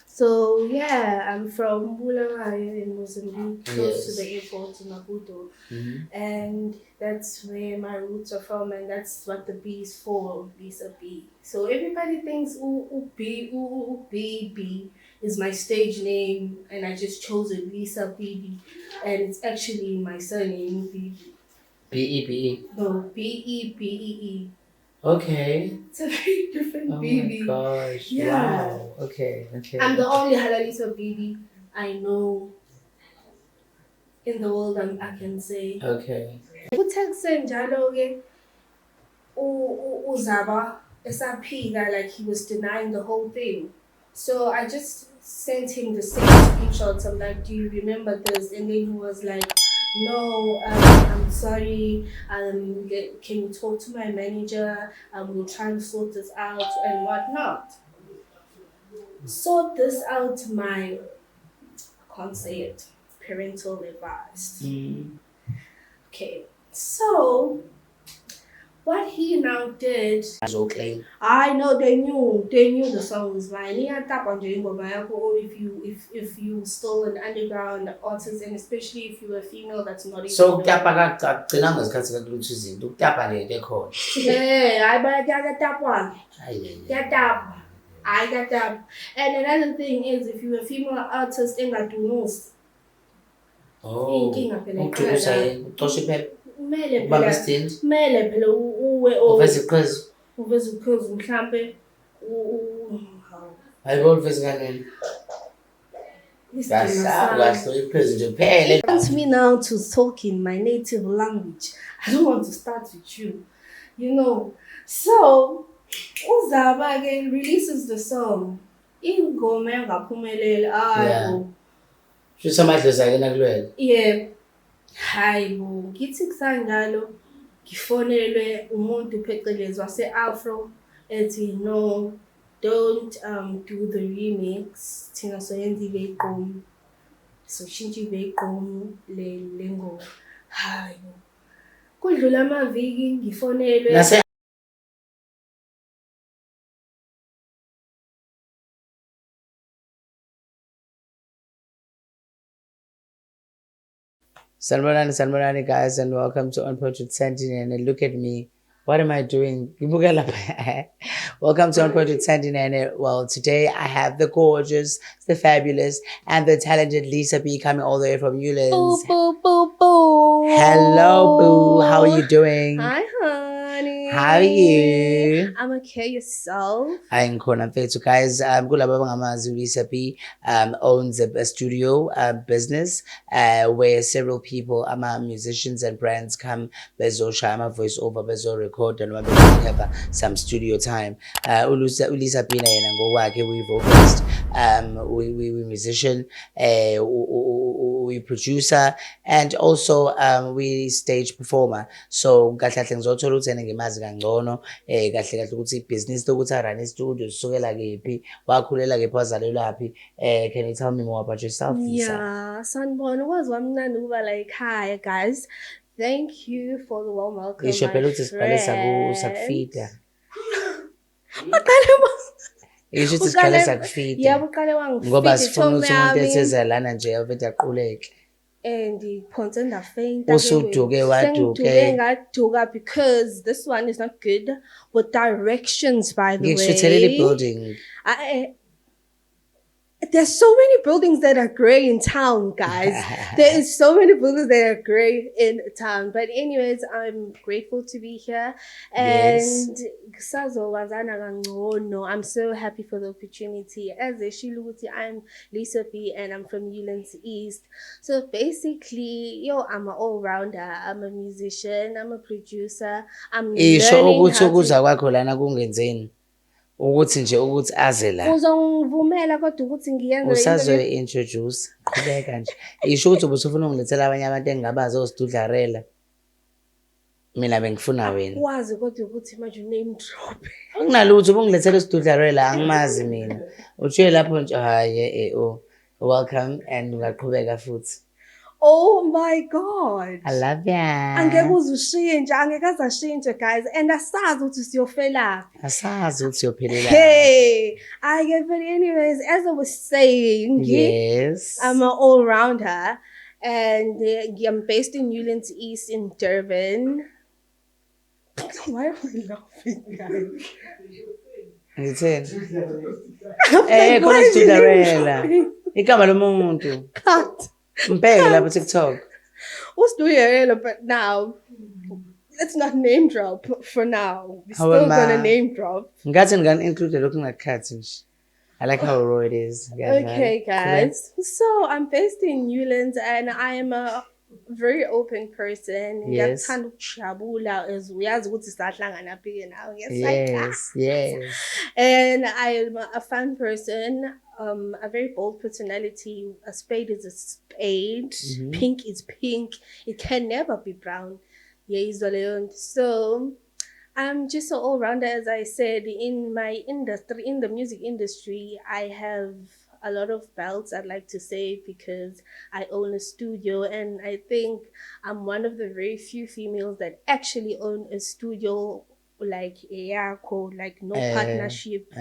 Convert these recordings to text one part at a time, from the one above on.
So yeah, I'm from Bulawayo in Mozambique, close to the Yes. airport in Maputo, Mhm. and that's where my roots are from, and that's what the B is for, Lisa B. So everybody thinks B is my stage name, and I just chose it, Lisa B, and it's actually my surname, B. BEBE. No, Bebee. Okay. It's a very different Oh my baby. gosh. Yeah. Wow. Okay. I'm Okay. the only Halalisa baby I know in the world, I can say. Okay. Kuthe njalo-ke uZaba esaphika like he was denying the whole thing. So I just sent him the same screenshots. I'm like, do you remember this? And then he was like, no, I'm sorry. Can you talk to my manager? We'll try and sort this out and whatnot. Sort this out, my, I can't say it, parental advice. Mm. Okay, so what he now did, It's okay. I know they knew the songs, man. He had tap on or if you still an underground artist, and especially if you're a female that's not So even ukutapa known. kagcina ngesikhathi kakulutho izinto ukutapa nje khona. I but I tap one. Get tap. I got tap. And another thing is if you're a female artist in that knows. Oh. Inkinga phela Uqhubisa iqala ucosha iphepha. kumele Ubamba phela isithindi. kumele phela uwe Uveza iqhaza. uveze uqhaza mhlambe hawu. Hayibo uveza kanini. Isidingo Kahle sami. kahle iphezulu nje kuphele. Want me now to talk in my native language. I don't want to start with you. You know. So uZaba ke releases the song. Ingoma engaphumeleli ayibo. Shisa amadlozi akena kulwela. Yeah. Hayibo. Ngithi kusanjalo ngifonelwe umuntu phecelezi wase-Afro ethi no, don't do the remix, thina soyenza ibeyigqomu, soshintsha ibeyigqomu le ngoma. Hayi bo, kudlula amaviki ngifonelwe Sanborani guys, and welcome to On Point with Sandy. And look at me. What am I doing? Welcome to On Point with Sandy. Well, today I have the gorgeous, the fabulous, and the talented Lisa B coming all the way from boo Newlands. boo boo boo. Hello, boo. How are you doing? Hi honey. How are you? I'm okay, yourself? Hi, Nkona Mfethu. Guys, kulaba abangamazi, Lisa B owns a studio business where several people, musicians and brands come bezoshaya voice over, bezo-record and have some studio time. Ulisa B yena ngokwakhe we-vocalist, we musician, we producer, and also we stage performer. So kahle kahle ngizothola ukuthi yena ngimazi kangcono kahle kahle ukuthi ibhizinisi lokuthi arun istudio sisukela kephi, wakhulela kephi, wazalelwaphi. Can you tell me more about yourself, Lisa? Yeah, Sanborn was one over like, hi guys. Thank you for the warm welcome. Ngisho My phela ukuthi siqale friend. sakufida. Uqale Ngisho ukuthi siqale sakufida. yebo uqale Ngoba wangifida sifuna ukuthi umuntu Tommy esezalana nje avede aquleke. and phonse ndafeyinta Usuduke waduke. sengiduke ngaduka because this one is not good with directions, by the Ngikushuthelele way. building. There's so many buildings that are gray in town, guys. There is so many buildings that are gray in town. But anyways, I'm grateful to be here. And kusazowazana kangcono. I'm so happy for the opportunity. As Eshiluti, I'm Lisa B and I'm from Newlands East. So basically, I'm an all-rounder. I'm a musician, I'm a producer. I'm Isho learning ukuthi how ukuza to... kwakho lana kungenzeni. Ukuthi nje ukuthi aze la. Uzongivumela kodwa ukuthi ngiyenze le interview? Usazo-introduce. Qhubeka nje. Isho ukuthi ubusufuna ungilethela abanye abantu engingabazi osidudlarela. Mina bengifuna wena. Akwazi kodwa ukuthi manje name drop. Akunalutho ubungilethela usidudlarela angimazi mina. Utshiye lapho nje hayi welcome and ungaqhubeka futhi. Oh my God. I love ya. Angeke uzushintshe, angeke azashintshe guys, and asazi ukuthi siyofelaphi. Asazi ukuthi uyophelela. Hey, I get but anyways, as I was saying, Yes. I'm an all-rounder, and I'm based in Newlands East in Durban. Why am I laughing, guys? Ngitheni? Like, khona why is he Cinderella. laughing? Igama lomuntu. Cut. Mbheke lapha TikTok. Who's doing it? But now, let's not name drop for now. We're How still am I? gonna name drop. Ngathi ngani-include looking like cats nje. I like how raw it is. Okay, guys. So I'm based in Newlands, and I am a very open person. Yes. Ngiyakuthanda ukujabula as uyazi ukuthi sisahlangana phi now. Yes. And I am a fun person, a very bold personality. A spade is a spade. Mhm. Pink is pink. It can never be brown. So I'm just an all-rounder, as I said. In my industry, in the music industry, I have a lot of belts, I'd like to say, because I own a studio, and I think I'm one of the very few females that actually own a studio, like Eyako, like no partnership,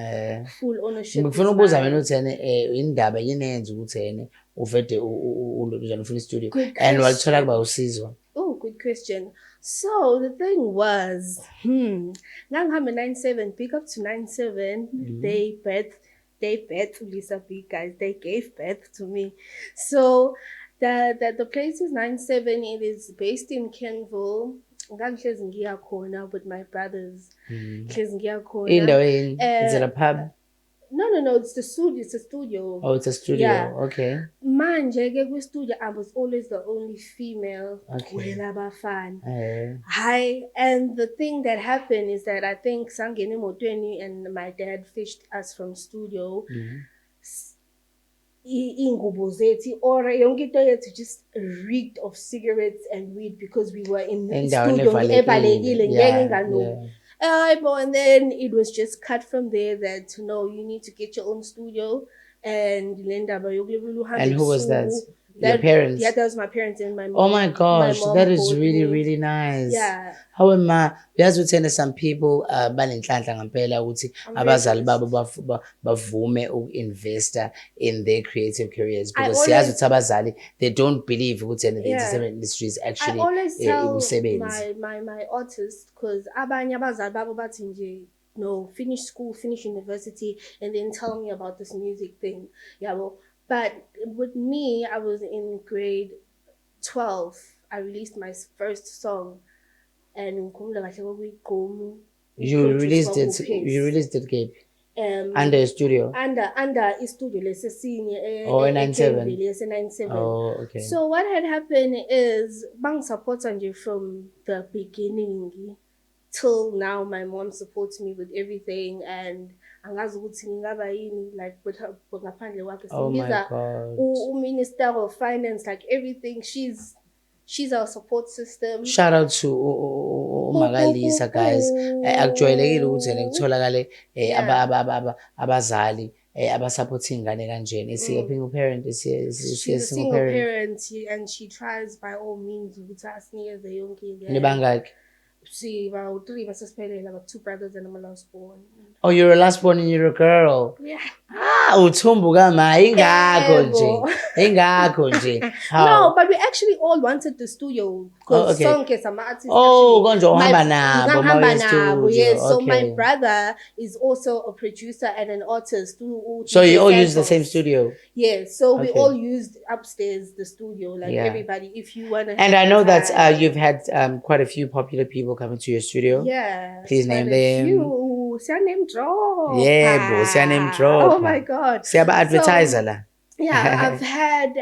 full ownership. Ngifuna ukubuza mina uthene indaba yini eyenza ukuthi ene uvede ufuna istudio Good and question. walithola kuba usizo. Oh, good question. So the thing was, ngangihamba 97, big up to 97. They birthed Lisa B, guys. They gave birth to me. So the place is 97. It is based in Kenville. Ngangihlezi ngiya khona with my brothers. Ngihlezi ngiya khona. Indaweni, is it a pub? No, it's the studio. It's a studio. Oh, it's a studio. Yeah. Okay. Manje ke kwi-studio, I was always the only female. Okay. Hi, and the thing that happened is that I think Sangeni Motweni and my dad fished us from studio. Ingubo zethu or yonke into yethu just reeked of cigarettes and weed because we were in the studio evalekile ngeke ngano. And then it was just cut from there that no, you need to get your own studio. And who was that? Your parents? Yeah, that was my parents and my mom. Oh my gosh, my that is me. really nice. Yeah. How am I? Uyazi uthena some people banenhlanhla ngempela ukuthi abazali babo bavume uku-investa in their creative careers because siyazi ukuthi abazali they don't believe ukuthi the entertainment industry is actually I always tell umsebenzi. my artists, because abanye abazali babo bathi nje no, finish school, finish university, and then tell me about this music thing. Yeah, well, but with me, I was in grade 12. I released my first song, and You released it, Gabe? Under a studio? Under a studio, let's say in 97. Yes, 97. Oh, okay. So what had happened is Bang supports you from the beginning till now. My mom supports me with everything, and angazi ukuthi ngingaba yini like with her ngaphandle kwakhe. Oh my God. Minister of Finance, like everything. She's our support system. Shout out to Magalisa, guys. Akujwayelekile ukuthi kutholakale abazali abasupporting ingane kanjena. Is he a single parent? She's a single parent, and she tries by all means ukuthi asinikeze yonke into. Nibangaki? See, about 3 masasiphelele, about 2 brothers and I'm a last born. Oh, you're a last born and you're a girl. Yeah. Uthumbu kama ingakho nje. No, but we actually all wanted the studio because some artists. Oh, konje uhamba nabo. Yes. So my brother is also a producer and an artist. So you all use the same studio? Yes. So we all used upstairs the studio, like everybody. If you wanna. And I know that you've had quite a few popular people coming to your studio. Yeah. Please name them. Name drop. Yeah, bro, name drop. Oh my God. Siyaba advertiser la. Yeah, I've had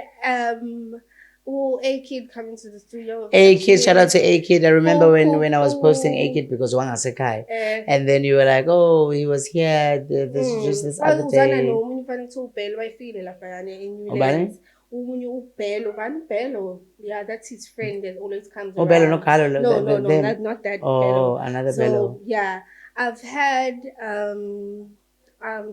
A-Kid coming to the studio. A-Kid, shout out to A-Kid. I remember when I was posting A-Kid because wangasekhaya. And then you were like, oh, he was here just this other day. Yeah, that's his friend that always comes around. Bello, no Carlo. No, not that. Oh, Bello. another so, Bello. Yeah, I've had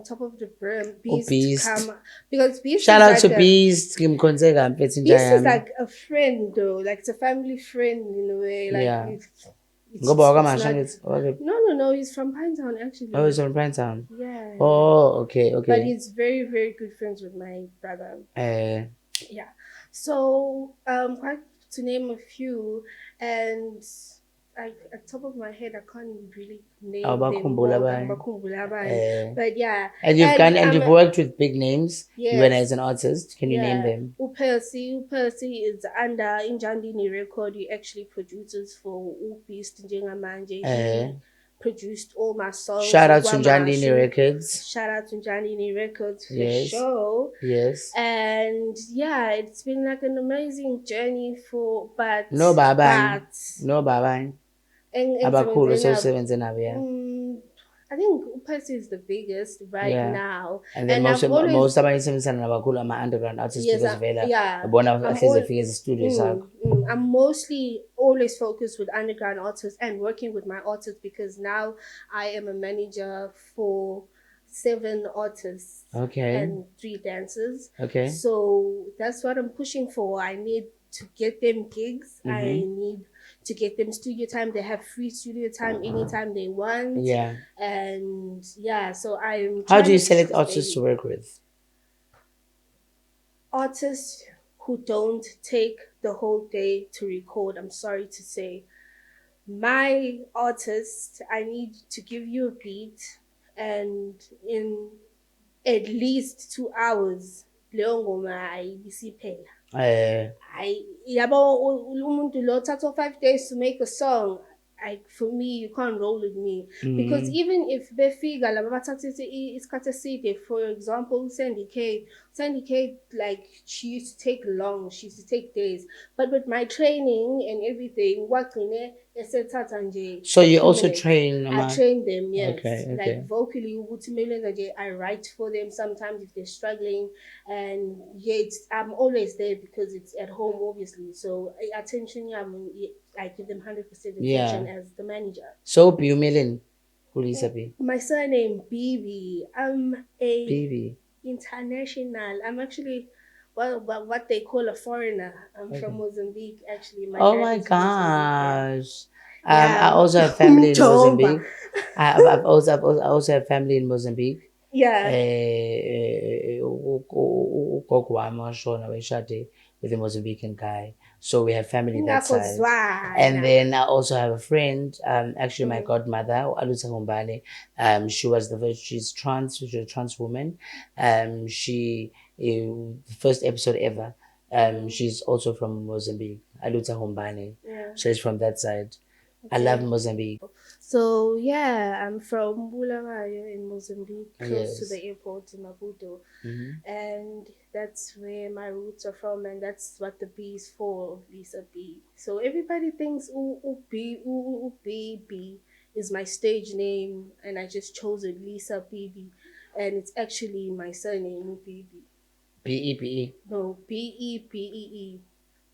Top of the Brim, Beast Beast. come because Beast Shout is out like to a, Beast. Ngimkhonze kabi mfethu inja Beast is yami. like a friend though, like it's a family friend in a way. Like Yeah. it's Ngoba not. wakamasha ngithi. Okay. No. He's from Pinetown actually. Oh, he's from Pinetown. Yeah. Oh, okay. But he's very, very good friends with my brother. Yeah. So, quite to name a few, and at top of my head, I can't really name them Bakhumbula all. abanye. But yeah. And you've worked with big names, even Yes. as an artist. Can you name them? Percy is under Injandini record. He actually produces for Beast Njengamanje. He produced all my songs. Shout out to Njandini Records. Shout out to Njandini Records for Yes. sure. Yes. And yeah, it's been like an amazing journey No baba. Abakhulu sebenze nabo, yeah. I think Percy is the biggest now. And then most abanye sebenzisana nabakhulu ama-underground artists because vela bona ahlezi efika ezi-studio sakho. I'm mostly always focused with underground artists and working with my artists because now I am a manager for 7 artists and 3 dancers. Okay. So that's what I'm pushing for. I need to get them gigs. I need to get them studio time. They have free studio time anytime they want. Yeah. And yeah, so I'm. How do you select artists to work with? Artists who don't take the whole day to record. I'm sorry to say. My artist, I need to give you a beat, and in at least 2 hours, leyo ngoma ayibisiphela. Yabo umuntu lo thatha 5 days to make a song. For me, you can't roll with me because even if befika laba bathatha isikhathi eside, for example, Sandy K, like she used to take long, she used to take days, but with my training and everything, wagcine esethatha nje. So you also train? I train them, yes. Okay. Like vocally, I write for them sometimes if they're struggling, and I'm always there because it's at home, obviously. So attention, I give them 100% attention as the manager. So Bumilin, Lisa B. My surname BB. I'm a BB. International. I'm actually what they call a foreigner. I'm from Mozambique, actually. Oh my gosh. I also have family in Mozambique. I also have family in Mozambique. Yeah. Ugogo wami washona wayeshade with a Mozambican guy. So we have family that side. And then I also have a friend, actually my godmother, Alusa Humbane. She's trans, she's a trans woman. The first episode ever. She's also from Mozambique, Aluta Humbane. Yeah. She's from that side. Okay. I love Mozambique. So yeah, I'm from Bulawayo in Mozambique, close to the airport in Maputo. And that's where my roots are from, and that's what the B is for, Lisa B. So everybody thinks B is my stage name, and I just chose it, Lisa BB, and it's actually my surname, BB. B-E-B-E? No, B-E-B-E-E.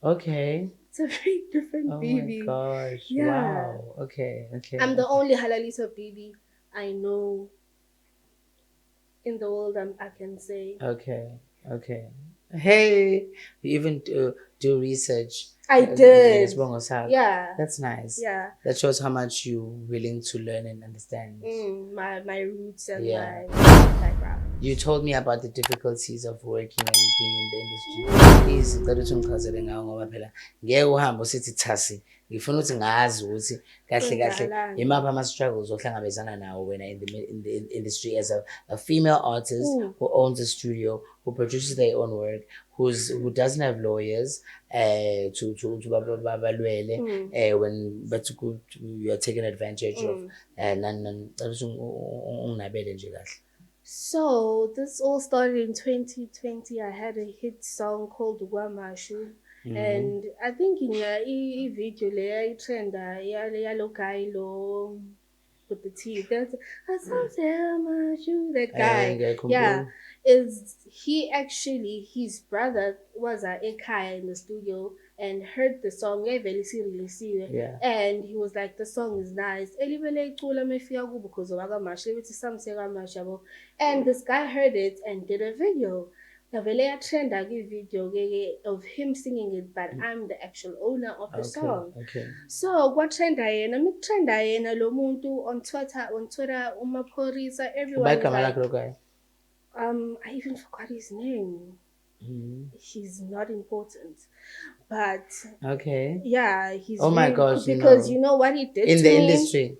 Okay. It's a very different BB. Oh my gosh. Yeah. Wow. Okay. I'm the only Halalisa BB I know in the world, I can say. Okay. Hey, you even do research. I did. Yeah. That's nice. Yeah. That shows how much you're willing to learn and understand. My roots and my background. You told me about the difficulties of working and being in the industry. Please, ngicela ungichazele ngawo ngoba phela ngeke uhambe usithi thasi. Ngifuna ukuthi ngazi ukuthi kahle imaphi ama-struggles ohlangabezana nawo wena in the industry as a female artist who owns a studio, who produces their own work, who doesn't have lawyers to babalwele but you are taken advantage of unginabele nje kahle. So this all started in 2020. I had a hit song called Guamashu. And I think in your video I trend yalo guy lo with the teeth. That guy. Yeah. Is he actually, his brother was a Ekaya in the studio, and heard the song evele sireleasiwe Yeah. and he was like the song is nice elibele icula mefika kubo because wakamash lebethi samse kamash yabo and this guy heard it and did a video yavele yatrenda kwi-video ke of him singing it but I'm the actual owner of the song. Okay. So kwatrenda yena mikutrenda yena lo muntu on Twitter uMaphorisa everyone was Igama like, lakhe lo guy. I even forgot his name. Mhm. He's not important, but Okay. yeah, he's Oh my really gosh, cool because no. you know what he did In to the me? industry.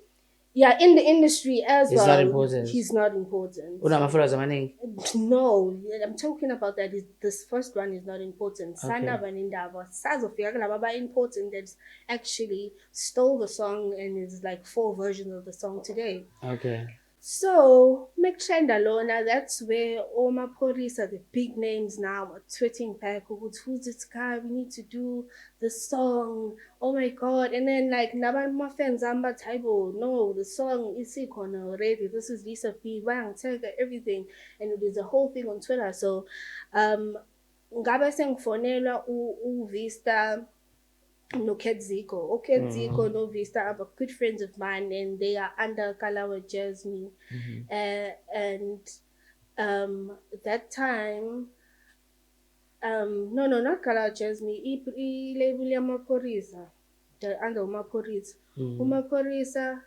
Yeah, in the industry as He's well. not important. He's not important. Unama-followers amaningi. No, I'm talking about that. This first one is not important. Okay. Sandaba Nindaba, Sazofia Glababa important that actually stole the song and is like 4 versions of the song today. Okay. So, Mektrenda Lona, that's where all my police are the big names now are tweeting back, who's this guy? We need to do the song. Oh my God. And then like, Naban my fans, Amba Taibo, no, the song is already. This is Lisa P. Wang, Tega, everything. And there's a whole thing on Twitter. So, ngabe sengifonelwa uVista no Kedziko. Kedziko no Vista are good friends of mine and they are under Kalawa Jasmine. And that time no, not Kalawa Jasmine, label Maphorisa. The under Maphorisa. Maphorisa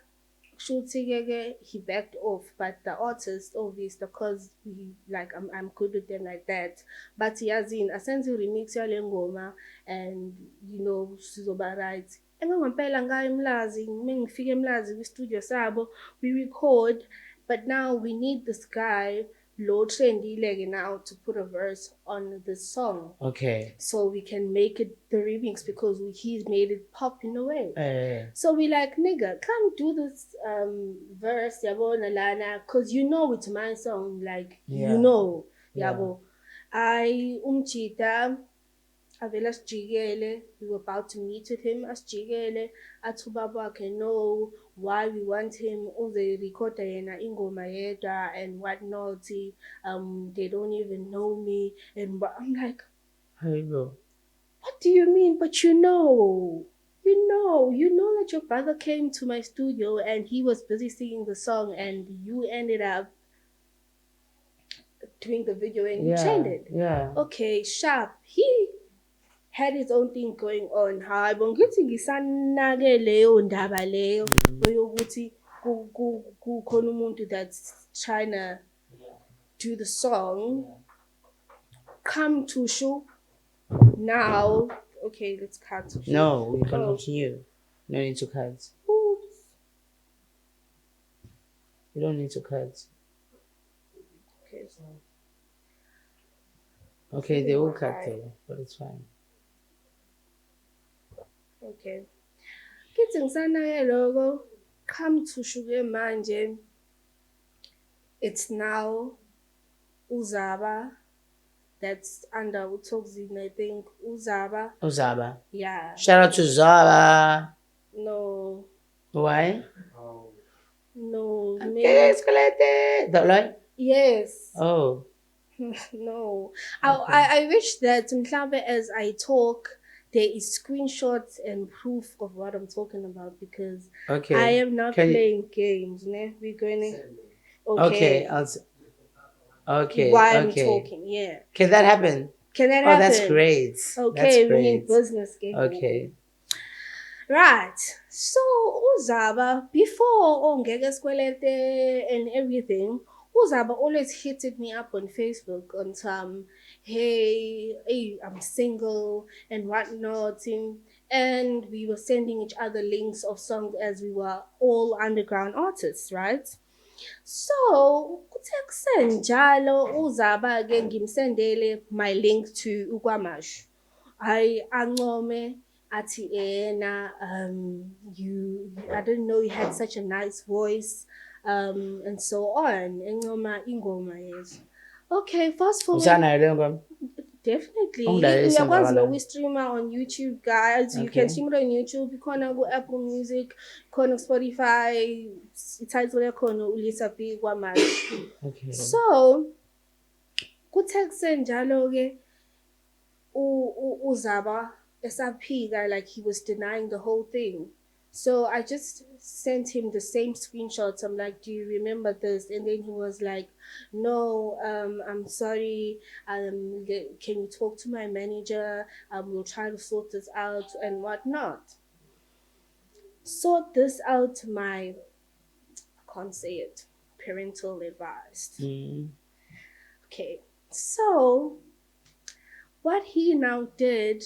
shooting he backed off, but the artist obviously because we like I'm good with them like that. But Yazin I sent you remix yale ngoma and you know sizoba right. Engangempela ngayo emlazi mengifike emlazi kwi-studio sabo we record but now we need this guy low trendile now to put a verse on the song. Okay. So we can make it the remix because he's made it pop in a way. So we like, nigga, come do this verse, yabona lana, cause you know it's my song, like you know, yabo. I umchita avela sijikele, we were about to meet with him asijikele, athi ubaba wakhe know why we want him, uzoyirekhoda yena ingoma yedwa and whatnot, they don't even know me, and I'm like, Hey, bro. what do you mean? But you know that your brother came to my studio and he was busy singing the song and you ended up doing the video and you trended. Yeah. Okay, sharp. He had his own thing going on. Hayi bongithi ngisanake leyo ndaba leyo yokuthi kukhona umuntu that's trying to do the song. Come to show now. Okay, let's cut. No, we can continue. No need to cut. Oops. You don't need to cut. Okay, so. Okay, they will cut though, but it's fine. Okay. Kithi ngisanake lokho come to shuke manje. It's now Uzaba. That's under Utoxin, I think. Uzaba. Yeah. Shout out to Zaba. No. Why? No. Okay, escalated. That right? Yes. Oh. No. Okay. I wish that mhlawumbe as I talk, there is screenshots and proof of what I'm talking about because I am not playing games. Ne? We're going to... Okay. Okay. Why I'm talking, yeah. Can that happen? Can that happen? Oh, that's great. Okay, that's great. We need business game. Okay. Right. So Uzaba, before ongeke sikwelete and everything, Uzaba always hit me up on Facebook on some, hey, I'm single and whatnot. And we were sending each other links of songs as we were all underground artists, right? So, kuthe kusenjalo Uzaba-ke ngimsendele my link to uKwamash. I ancome athi ena I didn't know you had such a nice voice and so on. Encoma ingoma yezo. Okay, fast forward. Usanayo leyo ngoma? Definitely. Uyakwazi noku-streamer on YouTube, guys. You can stream it on YouTube. Ikhona ku-Apple Music, ikhona ku-Spotify. Ititle yakhona uLisa P Kwamash. Okay. So, kuthe kusenjalo-ke Uzaba esaphika, like he was denying the whole thing. So I just sent him the same screenshots. I'm like, do you remember this? And then he was like, no, I'm sorry. Can you talk to my manager? We'll try to sort this out and whatnot. Sort this out, I can't say it, parental advised. Okay, so what he now did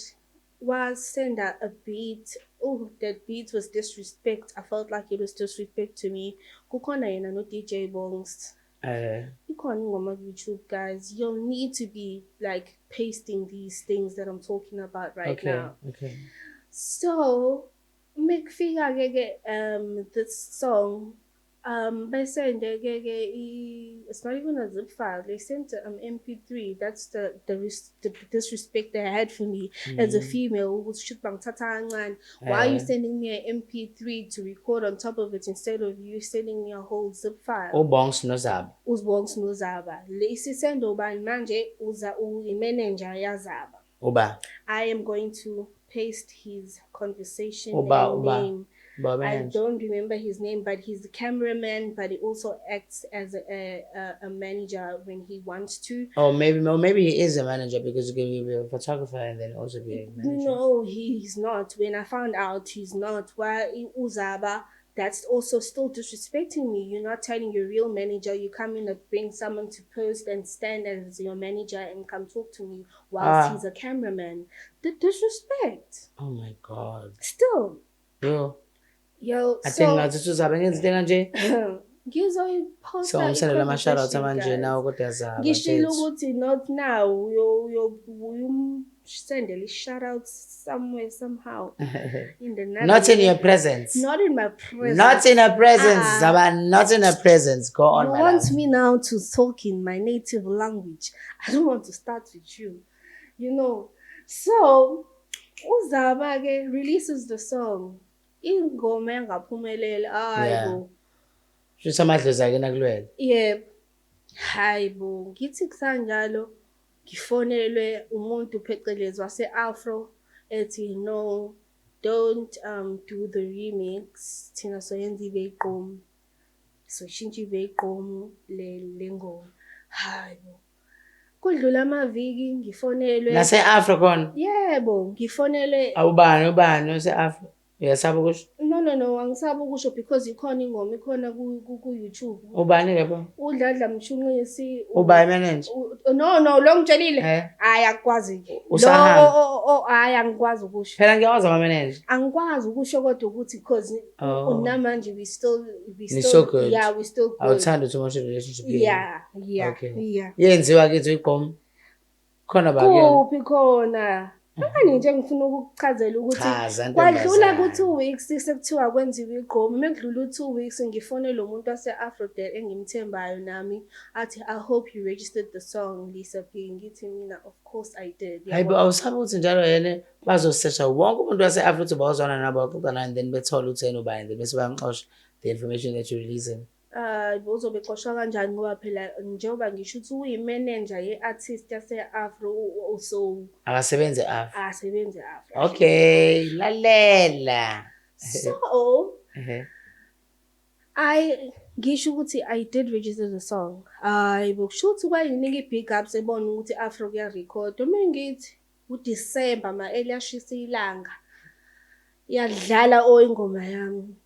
was send out a beat. Oh, that beat was disrespect. I felt like it was disrespect to me. Kukhona yena no DJ Bongs. Ikhona ingoma YouTube, guys. You'll need to be like pasting these things that I'm talking about right now. Okay. So mekufika this song, they sent it's not even a zip file. They sent MP3. That's the disrespect they had for me as a female who should bang tata. Why are you sending me an MP3 to record on top of it instead of you sending me a whole zip file? Ubongs nozaba. Uzbongs nozaba. Lesi sendo ba manje uza manager yazaba. Uba. I am going to paste his conversation name. I don't remember his name, but he's the cameraman, but he also acts as a manager when he wants to. Oh, maybe he is a manager because you can be a photographer and then also be a manager. No, he's not. When I found out he's not, why Uzaba, that's also still disrespecting me. You're not telling your real manager. You come in and bring someone to post and stand as your manager and come talk to me whilst he's a cameraman. The disrespect. Oh my God. Still. Yo, I think not to nje. Ngizoyiposta. So ngimsendela ama shout out manje nawo kodwa yazaba. Ngishilo ukuthi not now. Sendele shout out somewhere somehow in the not in your presence. Not in my presence. Not in her presence. Zaba, not in her presence. Go on, you my want love. Me now to talk in my native language. I don't want to start with you. You know. So Uzaba releases the song. Ingoma engaphumeleli. Hayibo. Shisa amadlozi ake nakulwela. Yebo. Hayibo, ngithi kusanjalo ngifonelwe umuntu phecelezi wase-Afro ethi no, don't do the remix. Thina soyenza ibeyiqomu. Soshintsha ibeyiqomu le ngoma. Hayibo. Kudlula amaviki ngifonelwe. Nase-Afro khona? Yebo, ngifonelwe. Ubani ose-Afro? Uyasaba ukusho? No, angisaba ukusho because ikhona ingoma ikhona ku-YouTube. Ubani lapho? Udladla Mshunqisi. Uba manager? No, lo ngitshelile. Hayi akwazi. Usahamba? Hayi angikwazi ukusho. Phela ngiyawazi ama manager. Angikwazi ukusho kodwa ukuthi because namanje we still so good. Yeah, we still good. Awuthanda too much relationship. Yeah. Okay. Yeah. Yenziwa kithi iqomo. Khona ba kuyona? Kuphi khona? Manje nje ngifuna ukukuchazela ukuthi kwadlula ku2 weeks sekuthiwa kwenziwe iqomo. Mekudlula u2 weeks ngifone lo muntu wase-Afrodeck engimthembayo nami athi I hope you registered the song Lisa P. Ngithi mina of course I did. Hayibo awusabi ukuthi njalo yena bazosearcha wonke umuntu wase-Afro ukuthi bawuzwana nabo baxoxa and then bethola ukuthi yena ubani then bese bayamxosha the information that you're releasing. Uzobe qoshwa kanjani ngoba phela njengoba ngisho ukuthi uyi-manager ye-artist yase-Afro so akasebenze Afro. Akasebenze Afro. Okay, lalela. So ngisho ukuthi I did register the song. Bokusho ukuthi kwayinika i-big ups ebona ukuthi Afro kuyarecord. Uma ngithi uDecember eliyashisa ilanga yadlala ingoma yami.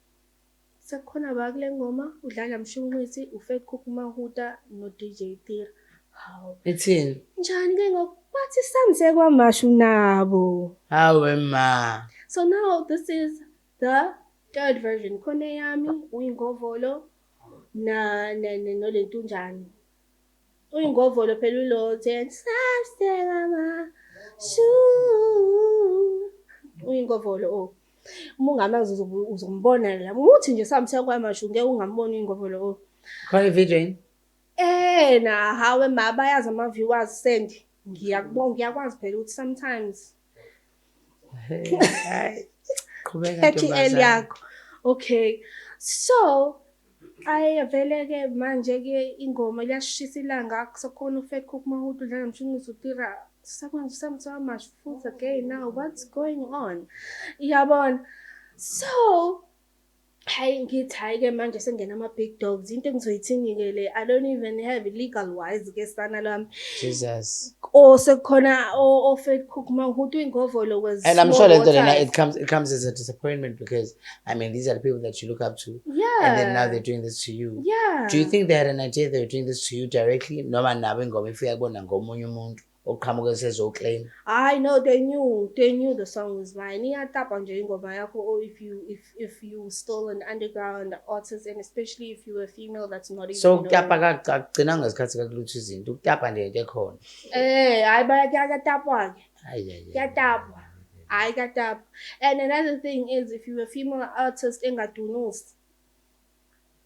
Sekukhona ba kule ngoma udlala Mshunqisi, uFed Cook Mahuta no DJ Tira. Hawu. Ithini? Njani ke ngokwathi samse kwamashu nabo. Hawe ma. So now this is the third version. Khona yami uyiNgovolo no Lentunjani. UyiNgovolo phela ulothe samse kwamashu. UyiNgovolo Mungamazi uzombona la. Muthi nje samthe kwamashu ngeke ungamboni ingobolo. Khona video yini? Na hawe mabayazi ama viewers send. Ngiyakubonga ngiyakwazi phela ukuthi sometimes. Hayi. Qhubeka ntombi yakho. Okay. So vele ke manje ke ingoma liyashisa ilanga kusakhona uFed Cook Mahuta udlala Mshunqisi uTira so much food again now. What's going on? Yabon. So hayi ngithi hayi-ke manje sengena ama-big dogs into engizoyithini-ke le I don't even have legal wise ke sana lami Jesus. or sekukhona o-fed cook who ingovolo was And I'm small sure that then waters. it comes as a disappointment because I mean these are the people that you look up to. Yeah. And then now they're doing this to you. Yeah. Do you think they had an idea they were doing this to you directly? Noma nawe ngoba ifika kubona ngomunye umuntu oqhamuka sezoclaim. I know they knew the song was mine. Iyatapa nje ingoma yakho or if you still an underground artist and especially if you're a female that's not even So known. kuyapa kagcina ngesikhathi kakulutho izinto ukutapa nje into ekhona. Hayi bayatapwa-ke. Ayi. Kuyatapwa. Hayi kuyatapwa. And another thing is if you're a female artist engadunusi.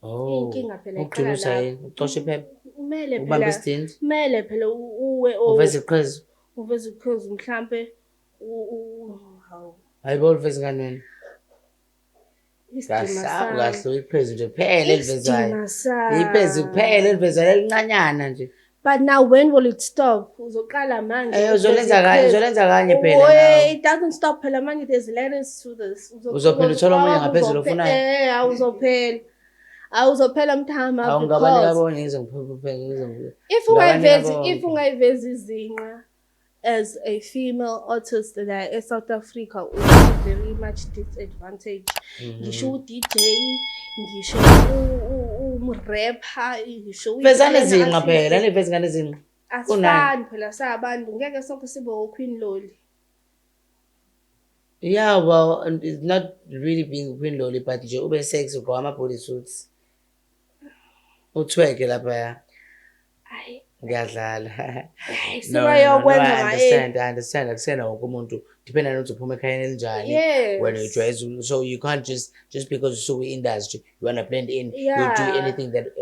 Oh. Inkinga phela Ukudunusa yini? Ucoshe iphepha? Kumele Ubambe phela. isithindi? Kumele phela uwe or Uveze iqhezu? uveze iqhezu mhlambe hawu. Hayibo uliveze ngani wena? Kahle iqhezu nje kuphela elivezwayo. Iqhezu kuphela elivezwayo elincanyana nje. But now when will it stop? Uzoqala manje. Uzolenza kanye phela nawe. It doesn't stop phela manje there's levels to this. Uzophela uthola omunye ngaphezulu ofunayo. Awuzophela. Awuzophela mthama awungabani kabone ngizophela. If ungayivezi izinqa as a female artist that South Africa is very much disadvantaged. Ngisho u-DJ, ngisho u-rapper, ngisho vezana izinqa phela, niveze ngane izinqa. Asifani phela sabantu, ngeke sonke sibe uQueen Loli. Yeah, well, it's not really being Queen Loli, but nje ube sexy ugqoka ama-bodysuits. Uthweke lapha. Hayi. Ngiyadlala. I understand. Akusena wonke umuntu depending on ukuthi uphuma ekhayeni elinjani. Yes. When you dress, so you can't just because you're so industry, you want to blend in. Yeah. You do anything that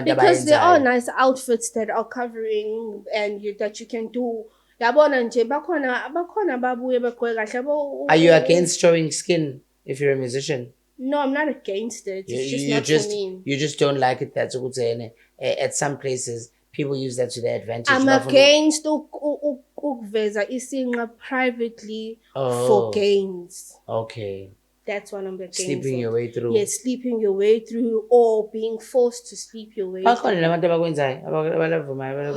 because there are nice outfits that are covering and that you can do. Yabona nje bakhona babuye begqoke kahle. Are you against showing skin if you're a musician? No, I'm not against it. It's just not for me. You just don't like it. That's ukuthi at some places people use that to their advantage. I'm against ukuveza isinqa privately for gains. Okay. That's what I'm against. Sleeping your way through. Yes, sleeping your way through or being forced to sleep your way through. Bakhona nabantu abakwenzayo abavumayo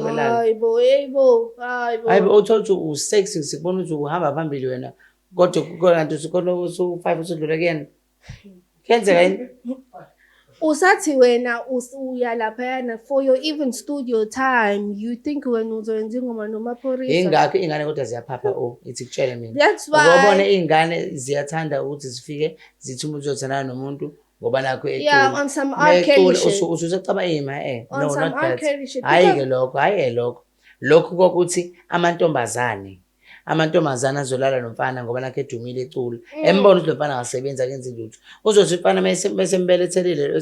hayibo uthola ukuthi usexy sikubona ukuthi uhamba phambili wena kodwa kanti usukhona usu5 usudlula kuyena. Kuyenzeka yini? Usathi wena uya laphayana for your even studio time you think wena uzoyenza ingoma noMaphorisa. Ingakho ingane kodwa ziyaphapha ithi kutshele mina. That's why. Ubona ingane ziyathanda ukuthi zifike zithi umuntu uzothandana nomuntu ngoba nakho equlu. Yeah, on some R. Kelly shit. Usuzocaba no, not that. Hayi ke lokho. Lokho kokuthi amantombazana azolala nomfana ngoba nakho edumile ecula. Embona ukuthi lo mfana akasebenza akenzi lutho. Uzothi umfana bese mbelethele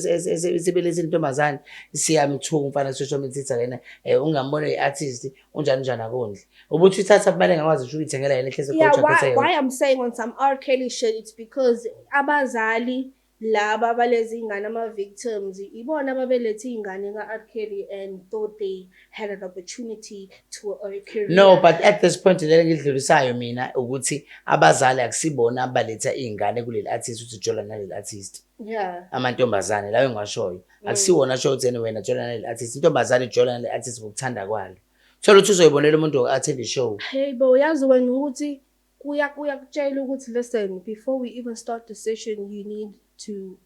sibelethele intombazane siyamthuka umfana social media sithi akena ungambona iartist unjani akondle. Ubuthi uthatha kumele ngakwazi ukuthi uyithengela yena ehlise coach akhe. Why I'm saying on some R. Kelly shit it's because abazali laba balezi ingane ama-victims ibona ababelethe ingane ka-R. Kelly and thought they had an opportunity to a career. No, but at this point lele ngidlulisayo mina ukuthi abazali akusibona abaletha ingane kuleli artist ukuthi jola naleli artist. Yeah. Amantombazane lawo engashoyo. Akusiwona show ukuthi wena jola naleli artist. Intombazane jola naleli artist ngokuthanda kwalo. Thola ukuthi uzoyibonela umuntu attend the show. Hey bo yazi wena ukuthi kuya kutshela ukuthi listen before we even start the session you need to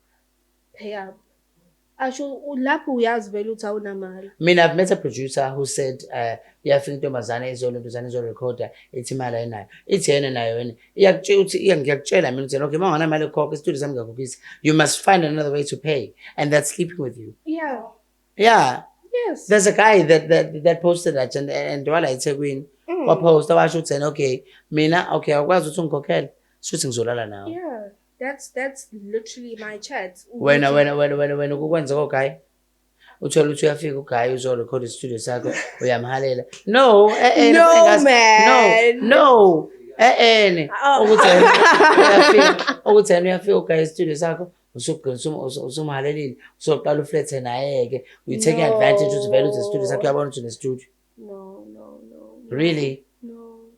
pay up. Asho lapho uyazi vele ukuthi awunamali. Mina I've met a producer who said uyafika intombazane izorecorda ithi imali ayinayo. Ithi yena nayo yena iyakutshela ukuthi ngiyakutshela mina ukuthi okay mangana imali ekhokha istudio sami ngakukhokhisa. You must find another way to pay and that's sleeping with you. Yeah. Yeah. Yes. There's a guy that posted that and wala eThekwini waposta washo ukuthi okay mina okay akwazi ukuthi ngikhokhele futhi ngizolala nawe. Yeah. That's literally my chat. Wena kukwenzeka uguy uthola ukuthi uyafika uguy uzorecord istudio sakho uyamhalela. No, no. Ukuthi uyafika uguy istudio sakho usumhalelile usoqala uflethe naye ke you taking advantage ukuthi vele uthi istudio sakho uyabona ukuthi une studio. No. Really?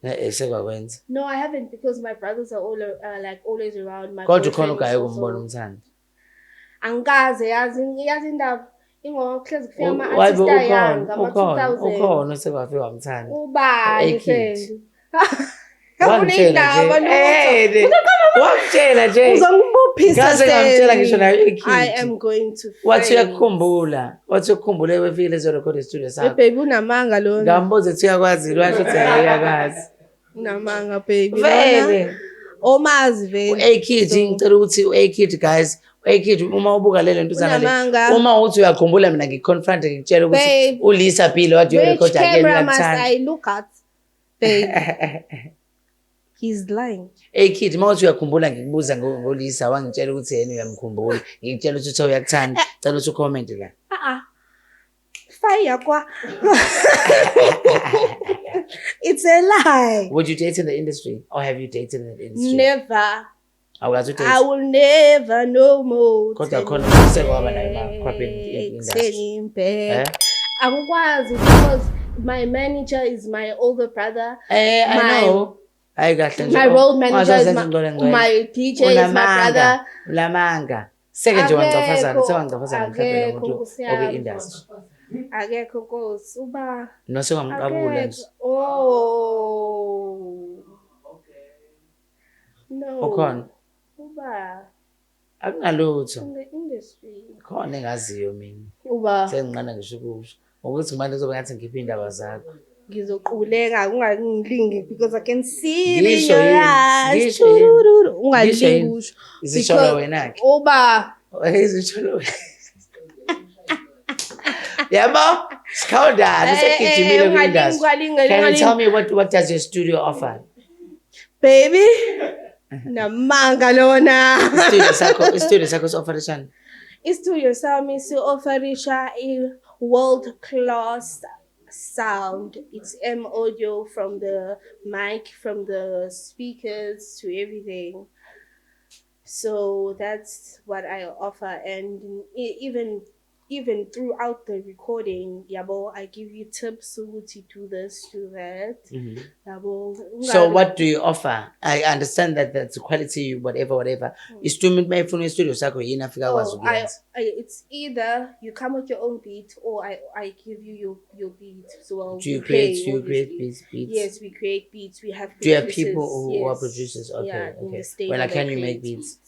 Sekwakwenza. No, I haven't because my brothers are all like always around. My Kodwa ukhona boyfriend is ugaye ukumbona also. umthanda. Angikaze yazi indaba ingokuhlezi kufika Wabe ama-artist ayanga ukhona ama-2000 sekwafika umthanda. ubani A-Kid. friend Wangitshela nje. Wangitshela nje. uzongibuphisa Ngaze ngamtshela ngisho nayo A-Kid. I am going to Wathi uyakukhumbula wefike lezo record studio sakho. baby unamanga lona Ngambuza ethi uyakwazi washo uthi uyakwazi. unamanga baby Vele. omazi vele A-Kid ngicela ukuthi A-Kid guys A-Kid uma ubuka le nto uzana le uma uthi uyakhumbula mina ngiconfront ngikutshela ukuthi uLisa Philo wathi yo record again camera must uyakuthanda. I look at babe he's lying A-Kid uma uthi uyakhumbula ngikubuza ngoLisa wangitshela ukuthi yena uyamkhumbula ngikutshela ukuthi uyakuthanda cela ukuthi ucomment la. Fire kwa it's a lie. Would you date in the industry or have you dated in the industry? Never. Awukazi udate. I will never no more. Kodwa khona sekwaba nayo makhwapha industry. Angikwazi because my manager is my older brother. I know. Hayi kahle nje. My road manager is my DJ is my brother. Ulamanga. Seke nje wangicafazana, sewangicafazana mhlawumbe nomuntu obe industry. Akekho Nkosi uba No sekwamqabula nje. Oh. No. Ukhona. Uba akunalutho. in the industry. Khona engaziyo mina. Uba Sengiqanda ngisho ukusho. Ukuthi manje uzobe ngathi ngiphi indaba zakho. Ngizoquleka ungalingi because I can see it in Ngisho your yini? eyes. Ngisho yini? Ungalingi usho. Izisholo wena ke. Uba Izisholo. Yabo, calm down. Usekijimile kwindustry. Can you tell me what does your studio offer? Baby, namanga lona. Studio sakho offer chani. Istudio sami si-offerisha world-class sound. It's M audio from the mic, from the speakers to everything. So that's what I offer, and even throughout the recording, yabo, I give you tips to do this, do that. Yabo, so what do you offer? I understand that that's quality, whatever. Instrument may phone studio sakho yini afika kwazi ukuyenza. It's either you come with your own beat or I give you your beat. So do you create beats? Yes, we create beats. We have producers. Do you have people who are producers? Okay, yeah, okay. When can you make beats?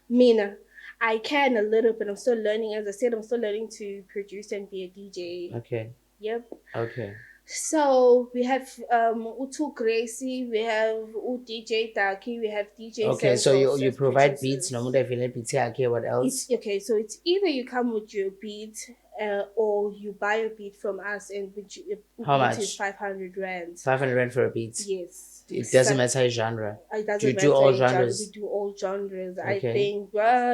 Mina, I can a little bit. I'm still learning. As I said, I'm still learning to produce and be a DJ. Okay. Yep. Okay. So we have Utu Gracie, we have DJ Taki, we have DJ. Okay, so you provide beats. No matter if you let beats here, okay. What else? Okay, so it's either you come with your beat, or you buy a beat from us, and which how much? Is 500 rand. 500 rand for a beat. Yes. It doesn't matter genre. It doesn't do all genres? We do all genres. Okay. I think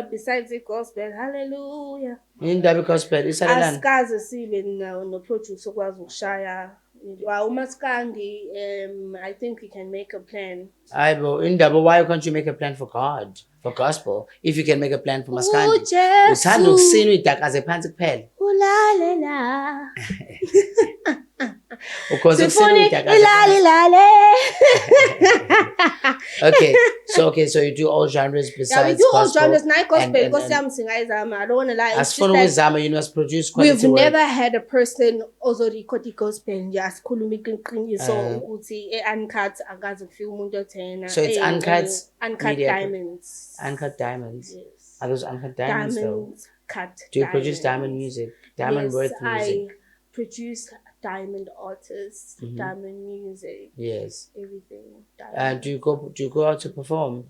besides the gospel, hallelujah. In the gospel, is that asikaze sibe no producer okwazi ukushaya. Umaskandi, I think we can make a plan. In double, why can't you make a plan for God, for gospel? If you can make a plan for Maskandi, uthanda ukusina uyidakaze phansi kuphela. Ulalela. Because Sifuni ilalilale. Okay, so you do all genres besides gospel. Yeah, we do all genres. Not gospel, because I don't want to lie. As for Zama, you must produce quality we've work. never had a person also record the gospel. Just so uncut, so it's uncut diamonds. Uncut diamonds. Yes. Are those uncut diamonds though? Cut. Do you produce diamond music? Diamond worth music? I produce diamond artists, diamond music. Yes. Everything. Do you go out to perform?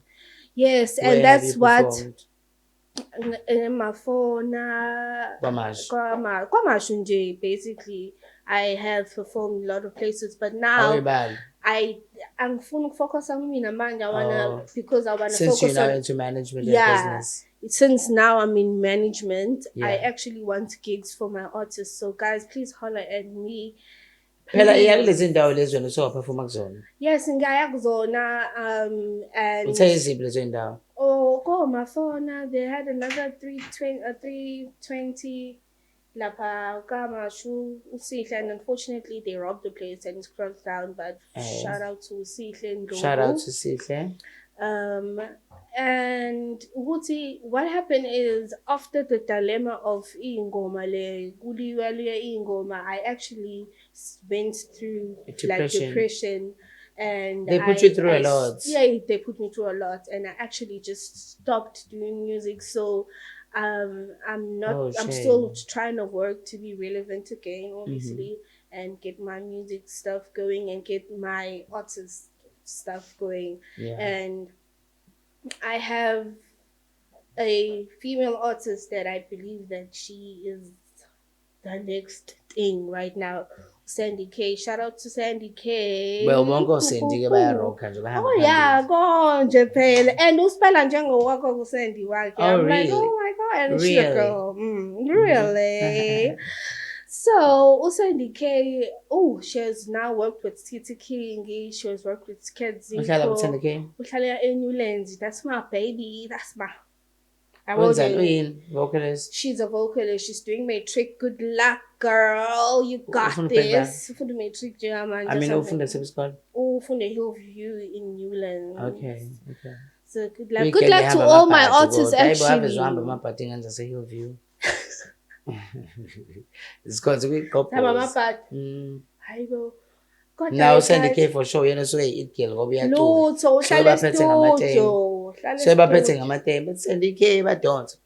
Yes, where and that's what my phone Kwamashunje, basically I have performed a lot of places, but now I'm focused on me because I wanna since focus you're now on into management and business. Since now I'm in management, I actually want gigs for my artists. So guys, please holler at me. Yes, ngaya kuzona and my phone they had another 320 Lapha Kamashu Usihle, and unfortunately they robbed the place and it's closed down. But shout out to Usihle Ndlovu. Shout out to Sihle. And Uguti, what happened is after the dilemma of Ingoma le Guliwalia Ingoma, I actually went through depression. And they put you through a lot. Yeah, they put me through a lot, and I actually just stopped doing music. So I'm still trying to work to be relevant again, obviously, and get my music stuff going and get my artist stuff going. Yeah. And I have a female artist that I believe that she is the next thing right now. Sandy K. Shout out to Sandy K. Well, bonke Sandy ke bayarocka nje bahamba. Oh yeah, konje phela. And uspela njengowakho kuSandy wakhe. I'm like, oh my God, and she's a girl. Really? So uSandy K, she has now worked with Titi King. She has worked with Kedziko. Uhlala with Sandy K. Uhlala eNewlands. That's my baby. That's my. Vocalist. She's a vocalist. She's doing matric. Good luck, girl. You got this. For the matric, German. I mean, ufunda sebesikole. Ufunda Hillview in Newlands. Okay. So good luck. Good luck to all my artists. Actually, Hillview. It's called we couple. Now Sandy K for sure. You know, so it kill. Go be a two. So baphethe ngamatembe, but Sandy K but don't.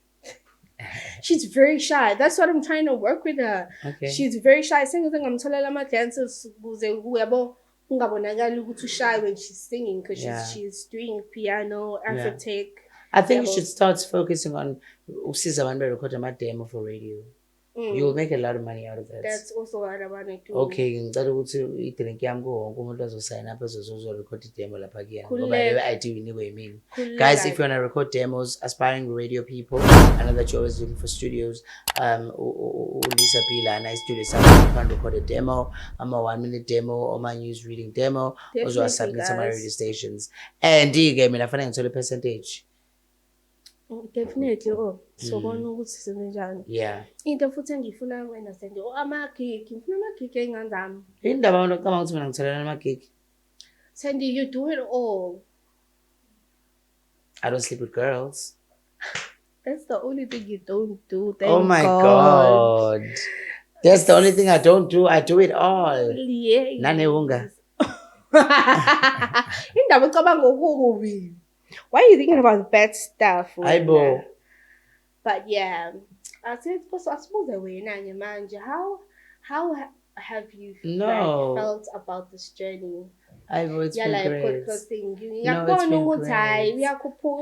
She's very shy. That's what I'm trying to work with her. Okay. She's very shy. Same thing. I'm telling my dancers ungabonakali ukuthi shy when she's singing because she's doing piano, Afrotech. I think you should start focusing on usiza abantu record ama demo for radio. You will make a lot of money out of that. That's also what I want to do. Okay, ngicela ukuthi idrink yami ko wonke umuntu azosign up ezozo record demo lapha kuyena. Ngoba leyo idea inikwe yimini. Guys, if you want to record demos, aspiring radio people, I know that you're always looking for studios. Lisa Pila, nice studio. You can record a demo, a 1-minute demo, or my news reading demo. Also, I submit some radio stations. And do you get me? I find a percentage. Definitely. So bona ukuthi senzenjani. Yeah. Into futhi engifuna wena sende ama-gig. Ngifuna ama-gig engangami. Indaba ngicabanga ukuthi mina ngithelana ama-gig. Sandy, you do it all. I don't sleep with girls. That's the only thing you don't do. Oh my God. That's the only thing I don't do. I do it all. Yeah. Nanehunga. Indaba ngicabanga okubi. Why are you thinking about bad stuff? Aibo. But yeah, I said, because I suppose that way, how have you felt about this journey? Aibo, it's been great. Podcasting.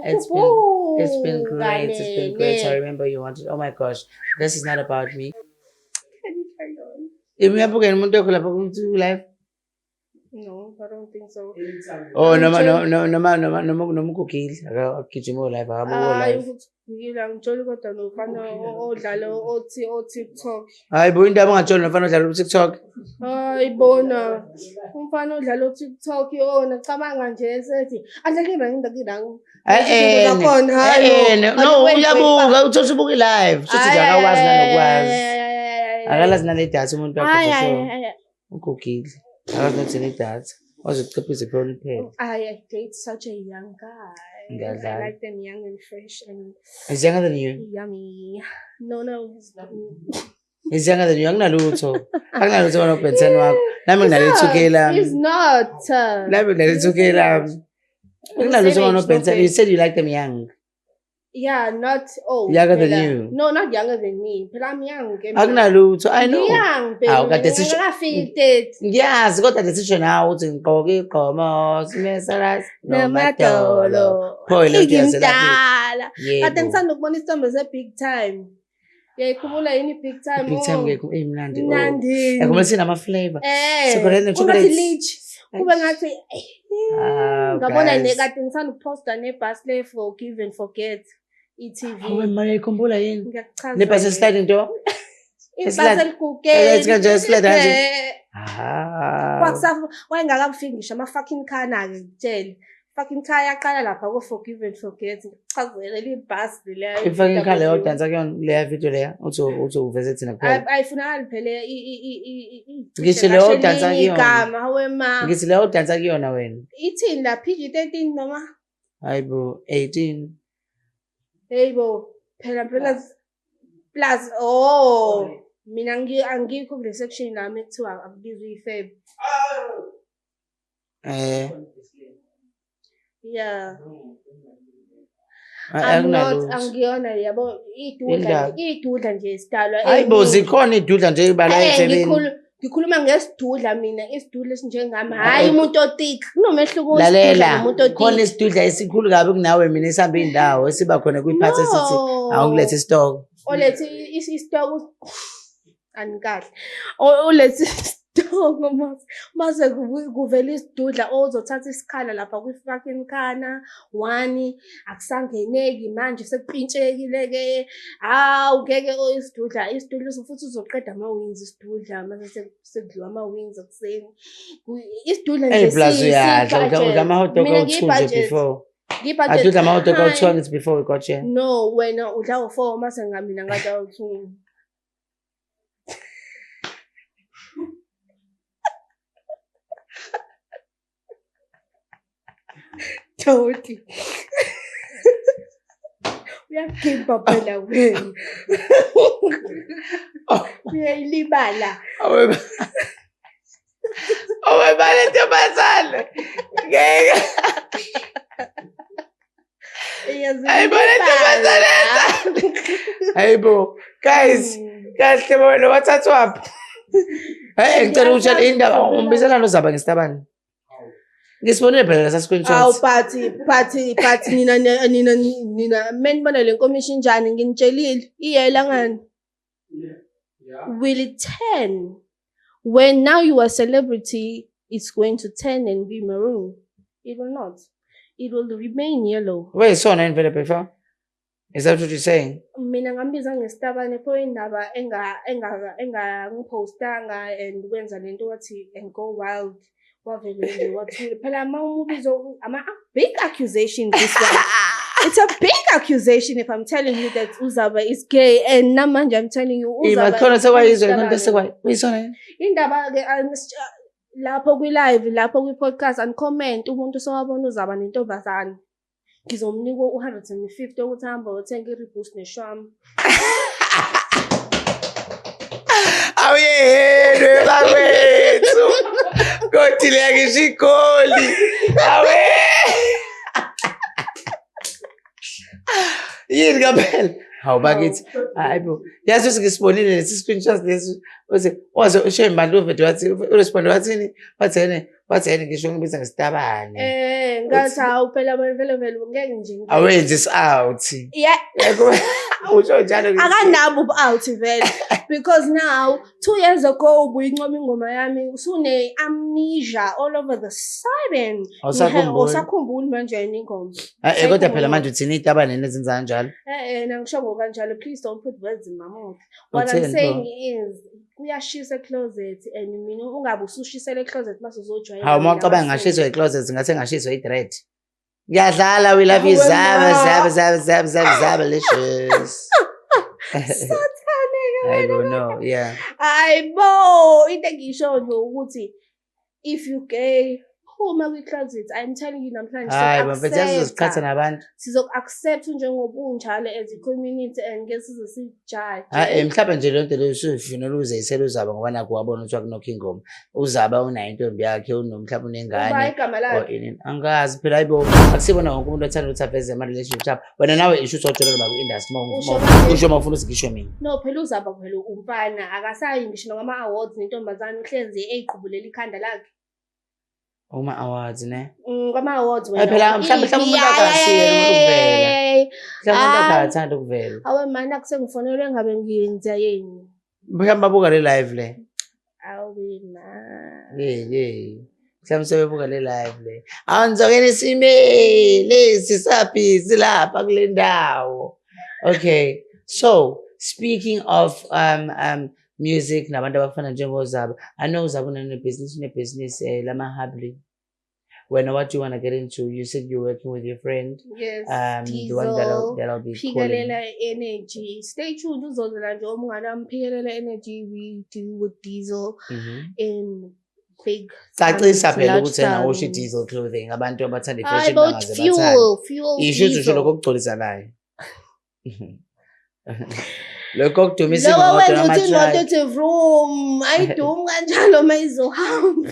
It's been great. It's been great. So I remember you wanted. Oh my gosh, this is not about me. Can you carry on? Live. No, I don't think so. Oh, no, kukile. Akagijima live, live. Ngitshela kodwa nofana odlala o-TikTok. Hayi bo indaba ngatshela nofana odlala u-TikTok. Hayi bona. Umfana odlala u-TikTok yona cabanga nje sethi adlala indakidang. No, uyabuka uthola ubuka live. Futhi nje akakwazi nanokwazi. Akalazi naledatha umuntu wakhe for sure. Ukugile. Akazi nedatha. Wazokuqephisa phone iphela. I date such a young guy. I like them young and fresh and. He's younger than you. Yummy. No. He's younger than you. Anginalutho. Anginalutho wena ubhensani wakho. Nami nginale2K lami. He's not. Nami nginale2K lami. Anginalutho wena ubhensani. You said you like them young. Yeah, not old. Younger than you. No, not younger than me. But I'm young. Akunalutho. I know. Young, baby. Yes, got a decision now to ngqoke igqomo, simesala namadolo. Ngimdala. Kade ngisanda ukubona isithombe se-big time. Uyayikhumbula yini big time? Big time ngekho emnandi. Mnandi. Yakho sina ama-flavor. Chocolate leach. Kube ngathi ngabona nekade ngisanda ukuposta nebus for Give and Forget. ETV. Hawe manje ikhumbula yini? Ngiyakuchaza. Nebhasi slide into? Ibhasi eligugeni. Let's go just slide kanje. Kwakufika ngisho ama fucking khana ke ngitshela. fucking khaya aqala lapha ko Forgive and Forget chazela libhasi leyo Ifake ikhale yodansa kuyona leya video leya uthi uveze thina kuphela. ayifunakali phela Ngisho leyo dansa kuyona. igama wema Ngithi leyo dansa kuyona wena. ithini la PG-13 noma Hayibo 18. Hayibo phela plus oh mina angikho kule section lami ekuthiwa akubizwa ifab yeah I'm not angiyona yabo idudla nje isidalwa hayibo zikhona idudla nje ibala emhlabeni ngikhuluma ngesidudla mina isidudla esinjengami hayi umuntu otik kunomehluko lalela khona isidudla esikhulu kabi kunawe mina esihamba indawo esiba khona kwiphathi esithi awungilethe istock olethe istock anikahle olethe istock mase kuvela isidudla ozothatha isikhala lapha kwi-fucking khana one akusangeneki manje sekupintshekile ke ngeke isidudla futhi uzoqeda ama-wings isidudla mase sekudliwa ama-wings ekuseni isidudla nje udla ama-hotdog awu-2 before adudla ama-hotdog awu-2 ngithi before we got here no wena udla u-4 mase ngamina ngadla awu-2 Toti. Uyakimba phela wena. Uyayilibala. Awebale ntombazane. Ngeke. Ayibona ntombazane. Hayibo. Guys, kahle wena wathathwa. Hey, ngicela ukutshela indaba umbisela noZaba ngestabani. Ngisibonile phela sa screenshots. Awu but nina menibona le nkomishi njani nginitshelile iyela ngani. Will it turn when now you are a celebrity it's going to turn and be maroon? It will not. It will remain yellow. Wait, so nine vele before? Is that what you're saying? Mina ngambiza ngestabane pho indaba engangipostanga and wenza lento wathi and go wild. Big accusation this one. It's a big accusation if I'm telling you that Uzaba is gay and namanje I'm telling you Uzaba is indaba lapho kwi-live lapho kwi-podcast and comment umuntu sowabona Uzaba nentombazane ngizomnika u-150 ukuthi hamba uthenga i-reboost neshwam awuyehedwe bakwethu kodile ngisho igoli awe yini kaphela hawu bakithi hayibo yazi ngisibonile lesi screenshot lesi waze usho imali uvethu wathi uresponde wathini ngisho ngibiza ngestabane ngathi hawu phela vele ngeke nje awenze is out yeah usho njalo akanabo out vele because now 2 years ago ubuyincoma ingoma yami usune amnesia all over the sudden usakhumbula manje yini ingoma kodwa phela manje uthini itabane nezenza kanjalo nangisho ngokanjalo please don't put words in my mouth what I'm saying is kuyashisa ecloset and mina ungabe usushisela ecloset mase uzojwayela hawu mawucabanga ngashiswa ecloset ngathi ngashiswa idread ngiyadlala we love you zaba licious I don't know yeah ayibo into engisho nje ukuthi if you gay uma kwi-closet I'm telling you namhlanje sizokhatha nabantu sizoku-accept njengobunjalo as i-community and ngeke size sijaje mhlawumbe nje lento leyo usufunela uzeyisela Uzaba ngoba naku wabona ukuthi wakunokho ingoma Uzaba unayo intombi yakhe mhlawumbe unengane angazi phela hayibo akusibona wonke umuntu othanda ukuthi aveze ama-relationship abo wena nawe isho ukuthi watshelelwa bakwi-industry usho uma ufuna ukuthi ngisho mina no phela Uzaba phela umfana akasayi ngisho ngama-awards nentombazane uhlezi eyiqubulela ikhanda lakhe awards ne ngama-awards phela mhlawumbe umuntu akasiye ukuvela mhlawumbe akathanda ukuvela awe mani akusengifonelwe ngabe ngiyenza yini mhlawumbe babuka le live le awe ma mhlawumbe sebebuka le live le awunizokele simele sisaphi silapha kule ndawo okay so speaking of music nabantu abafana njengoZaba I know Uzaba unebhizinisi lama-habli When what you want to get into, you said you're working with your friend. Yes, The one that'll be calling. Phikelela Energy. Stay tuned. Uzozela nje umngane wami Phikelela Energy. We deal with Diesel in big. Cacisa phela large ukuthi na usho towns. diesel clothing abantu abathanda I ifashion bought bangaze fuel bathande. Isho usho diesel. lokho okugcolisa naye. Lokho okudumisa Lowo imoto wenza ukuthi imoto nama-truck. ethi vroom ayidumi kanjalo mayizohamba.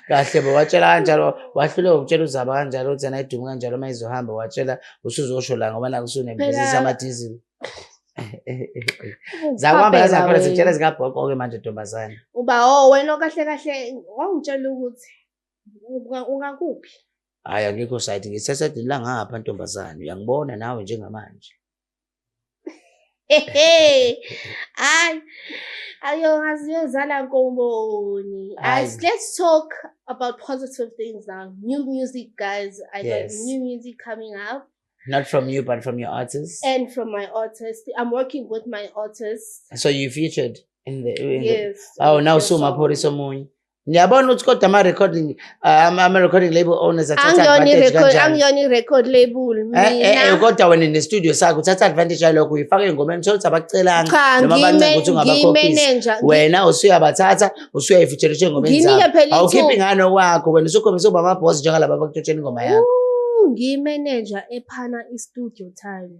Kahle bo watshela kanjalo wahlule ukutshela uzaba kanjalo ukuthi ayidumi kanjalo mayizohamba watshela usuzosho la ngoba naku usunebhizinisi ama diesel. Zakuhamba yazakhona zitshela zikabhoko ke manje ntombazane. Uba wena kahle kahle wangitshela ukuthi ungakuphi. Hayi angikho side ngisesede la ngapha ntombazane uyangibona nawe njengamanje. Ay, ayongaziyozala Nkomboni. Let's talk about positive things now. New music, guys. I got new music coming out. Not from you, but from your artists. And from my artist. I'm working with my artist. So you featured in the Yes. Oh, now Maphoriso omunye. Ngiyabona ukuthi kodwa ama-recording ama-recording label owners athatha advantage kanjani. Angiyona i-record label mina. Kodwa wena ne-studio sakho uthatha advantage yalokho uyifaka ey'ngomeni thola ukuthi abakucelanga Cha, noma bancane ukuthi ungabakhokhisi. ngimanager. Wena usuyabathatha usuyayifeatureisha ey'ngomeni Nginike zabo. phela Awukhiphi ngano wakho wena usukhombisa ukuba ama-boss njengalaba abakutshela ingoma yakho. Ngiyimanager ephana i-studio time.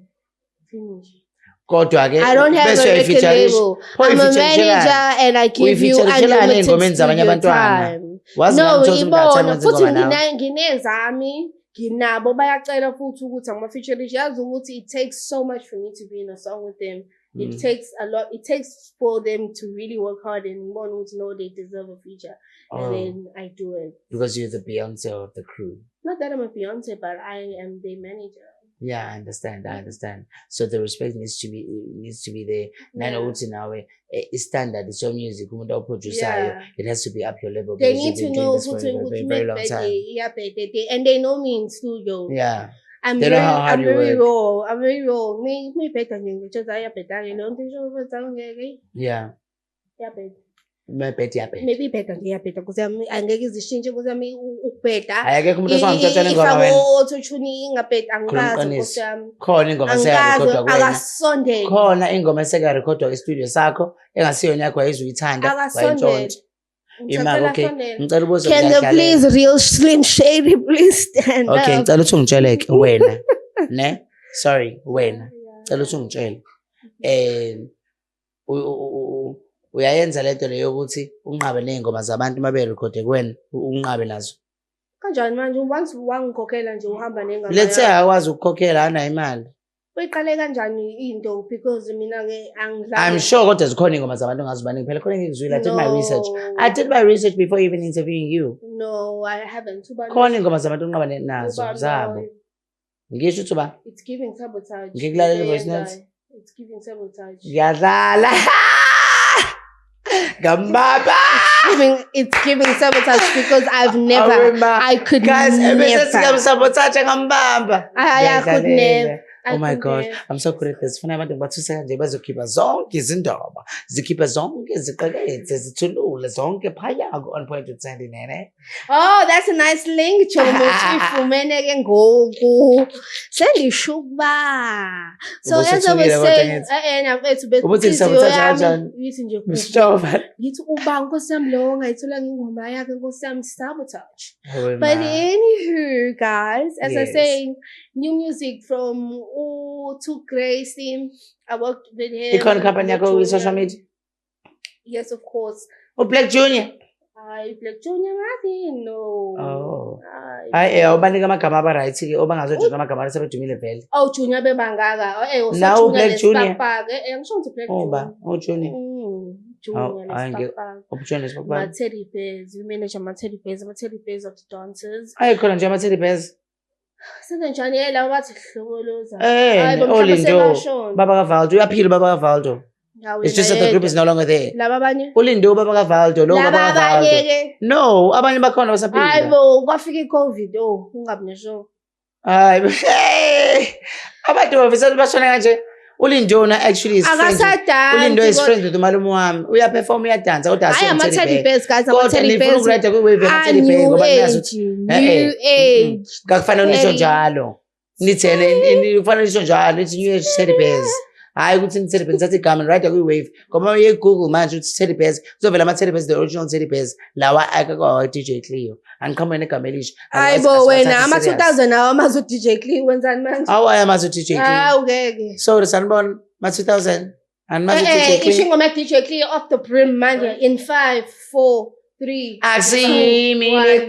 Finish. Kodwa-ke I don't have a record label. I'm a manager and I give you unlimited studio time. No, ngibona futhi nginezami nginabo bayacela futhi ukuthi angama-feature yazi ukuthi it takes so much for me to be in a song with them. It takes a lot. It takes for them to really work hard and ngibona ukuthi no, they deserve a feature. And then I do it. Because you're the Beyonce of the crew. Not that I'm a Beyonce, but I am the manager. Yeah, I understand. So the respect needs to be there. Nanokuthi nawe standard is your music umuntu awuproducer it has to be up your level. They need to know for a very long time. And they know me in studio. Yeah. I'm They know how you very work. raw. I'm very raw. Me better nje ngitshela ayabheda ke lonto isho ukuthi angeke. Yeah. Yabheda. Maybe better ngiyabheda kuze angeke izishintshe kuze ukubheda. Ayake umuntu osangithathela ingoma wena. Ifako ingabheda angikazi nkosiyami. Khona ingoma seyarikodwa kuwena. Akasondele. Khona ingoma esekarekhodwa e-studio sakho engasiyona yakho ayizuyithanda wayintshontsha. Imali okay. Ngicela ubuze Can the please real Slim Shady please stand up? Okay, ngicela ukuthi ungitsheleke wena. Ne? Sorry, wena. Ngicela ukuthi ungitshele. Uyayenza lento leyo ukuthi unqabe nezingoma zabantu mabe record kuwena unqabe nazo. Kanjani manje once wangikhokhela nje uhamba nengoma. Let's say akwazi ukukhokhela ana imali. Uyiqale kanjani into because mina ke angidlali. I'm sure kodwa zikhona ingoma zabantu ongazibaningi phela khona engizwile. I did my research before even interviewing you. No, I haven't. Khona ingoma zabantu onqaba nazo zabo. Ngisho ukuthi ba? It's giving sabotage. Ngikulalela voice notes. It's giving sabotage. Ngiyadlala. Gambaba. It's giving sabotage because I've never. I could guys, never. Sabotage ngambamba. I could never. Oh my God, I'm so good at this. Funa abantu bathuseka nje bazokhipha zonke izindaba. Zikhipha zonke ziqekethe zithulule zonke phaya on point with Sandy Nene. Oh, that's a nice link. Ifumene ke ngoku. Sendishuba. So as I was saying, ubuthi sabotage kanjani? Yithi uba nkosiyami lo ngayithola ngingoma yakhe nkosiyami sabotage. But anywho, guys, as I say, new music from to Gracie. I worked with him. Ikhona company yakho on social media? Yes, of course. Black Junior? Black Junior, I didn't know. Oh. Hayi ubanika amagama aba-right ke obangazojela amagama asebedumile vele. Oh, Junior bebangaka. Now Black Junior. Ngisho ukuthi Black Junior. Junior. Junior lesipakpaka. Ma-teddy bears. We manage ama-teddy bears. Ama-teddy bears of the dancers. Khona nje ama-teddy bears. Senze njani labo bathi hlokoloza. Olindo. Baba kaValdo. Uyaphila baba kaValdo. It's just that the group is no longer there. Laba abanye? Ulindo baba kaValdo. Laba abanye ke? No, abanye bakhona basaphila. Hayibo, kwafika i-COVID ungabi neshow. Hayi. Abantu bafisa bashona kanje. uLindona actually is friends Akasadansi, uLindo is kodwa- friends with umalume wami uyaperform uyadansa kodwa Hayi asiyo ama-teddy bears, guys, kodwa ama-teddy nifuna bears ukurayida kwi-wave yama-teddy bear new ngoba nazi age, ukuthi new age. kakufanele nisho Very- njalo nithene kufanele nisho njalo nithi new age teddy bears hayi ukuthi ni-teddy bears nithathe igama nirayida kwi-wave ngoba uye-google manje ukuthi teddy bears kuzovela ama-teddy bears the original teddy bears lawa akakwa-DJ Cleo angiqhamuke negama elisha Hayibo wena ama-2000 awo amazi u-DJ Cleo wenzani manje? awu ayamazi u-DJ Cleo Hawu ngeke. so sanibona ma-2000 animazi u-DJ Isho Cleo ingoma DJ Cleo off the brim manje in 5, 4, 3. akusiyimi 2, 1. le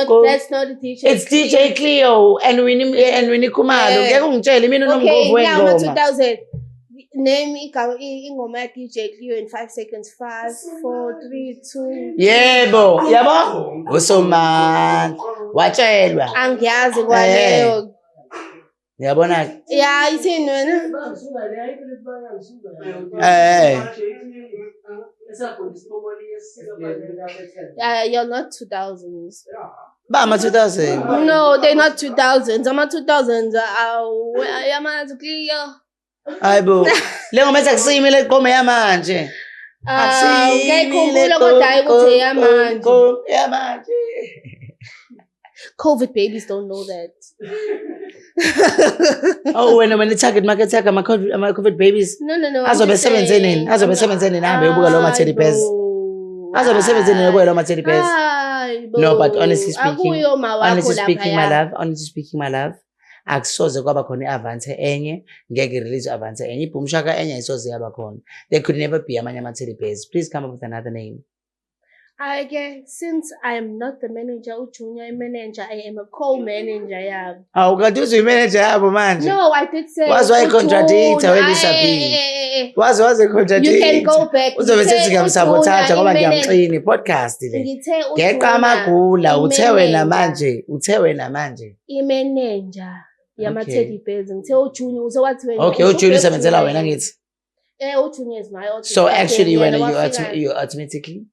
go That's not DJ it's DJ Cleo and Winnie Khumalo ngeke ungitshele mina Okay, unomgovu now wengoma ama-2000. Name ingoma ya DJ Cleo in 5 seconds. 5, 4, 3, 2. yebo yabo usomandla watshelwa Angiyazi kwaleyo. yabona Ya ithini wena? You're not 2000s. ba ama-2000 No, they're not 2000s. Ama-2000s yamazi Cleo. hayibo le ngoma ethi akusiyimi le gqome yamanje Ngiyayikhumbula kodwa hayi ukuthi eyamanje. yamanje COVID babies don't know that. oh wena i-target market yakhe ama-covid babies No. azobe sebenze nini azobe nini ahambe yobuka lawo ma-teddy bears azobe sebenze nini yobuka lawo ma-teddy bears no but honestly speaking my love akusoze kwaba khona i-avance enye ngeke release i-avance enye iboom shaka enye ayisoze yaba khona there could never be amanye ama-teddy bears please come up with another name Since I am not the manager, Junior manager, I am a co-manager. Yeah. awu kanti uzuyi-manager yabo manje No, I did say. waze wayicontradicta Ujuna, welisa b waze You can contradict go back. uzobe sethi ngiyamsabotaja ngoba Ujuna, ngiyamxini i-podcast le ngithe ngeqa amagula uthe wena manje i-manager yama-teddy bears. Ngithe uJunior uzowathi wena. okay uJulie usebenzela wena ngithi uJunior is my author. so actually when wafika- you're automatically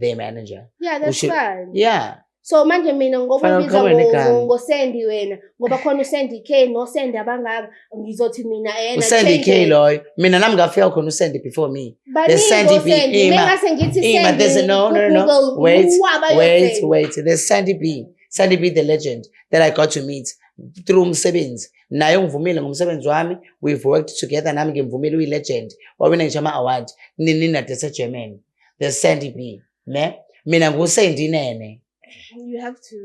their manager Yeah, that's fine. yeah So manje mina ngoba Fanele ubiza uqhamuke negama. ngoSandy wena ngoba khona uSandy K noSandy abangaka ngizothi mina yena uSandy K loyo mina nami ngafika khona uSandy before me there's Sandy B ngase ngithi Ima, there's a no wait there's Sandy B the legend that I got to meet through umsebenzi naye ungivumile ngomsebenzi wami we've worked together nami ngimvumile uyi-legend wawina ngisho ama-award ninade seGermany there's Sandy B ne mina nguSandy Nene you have to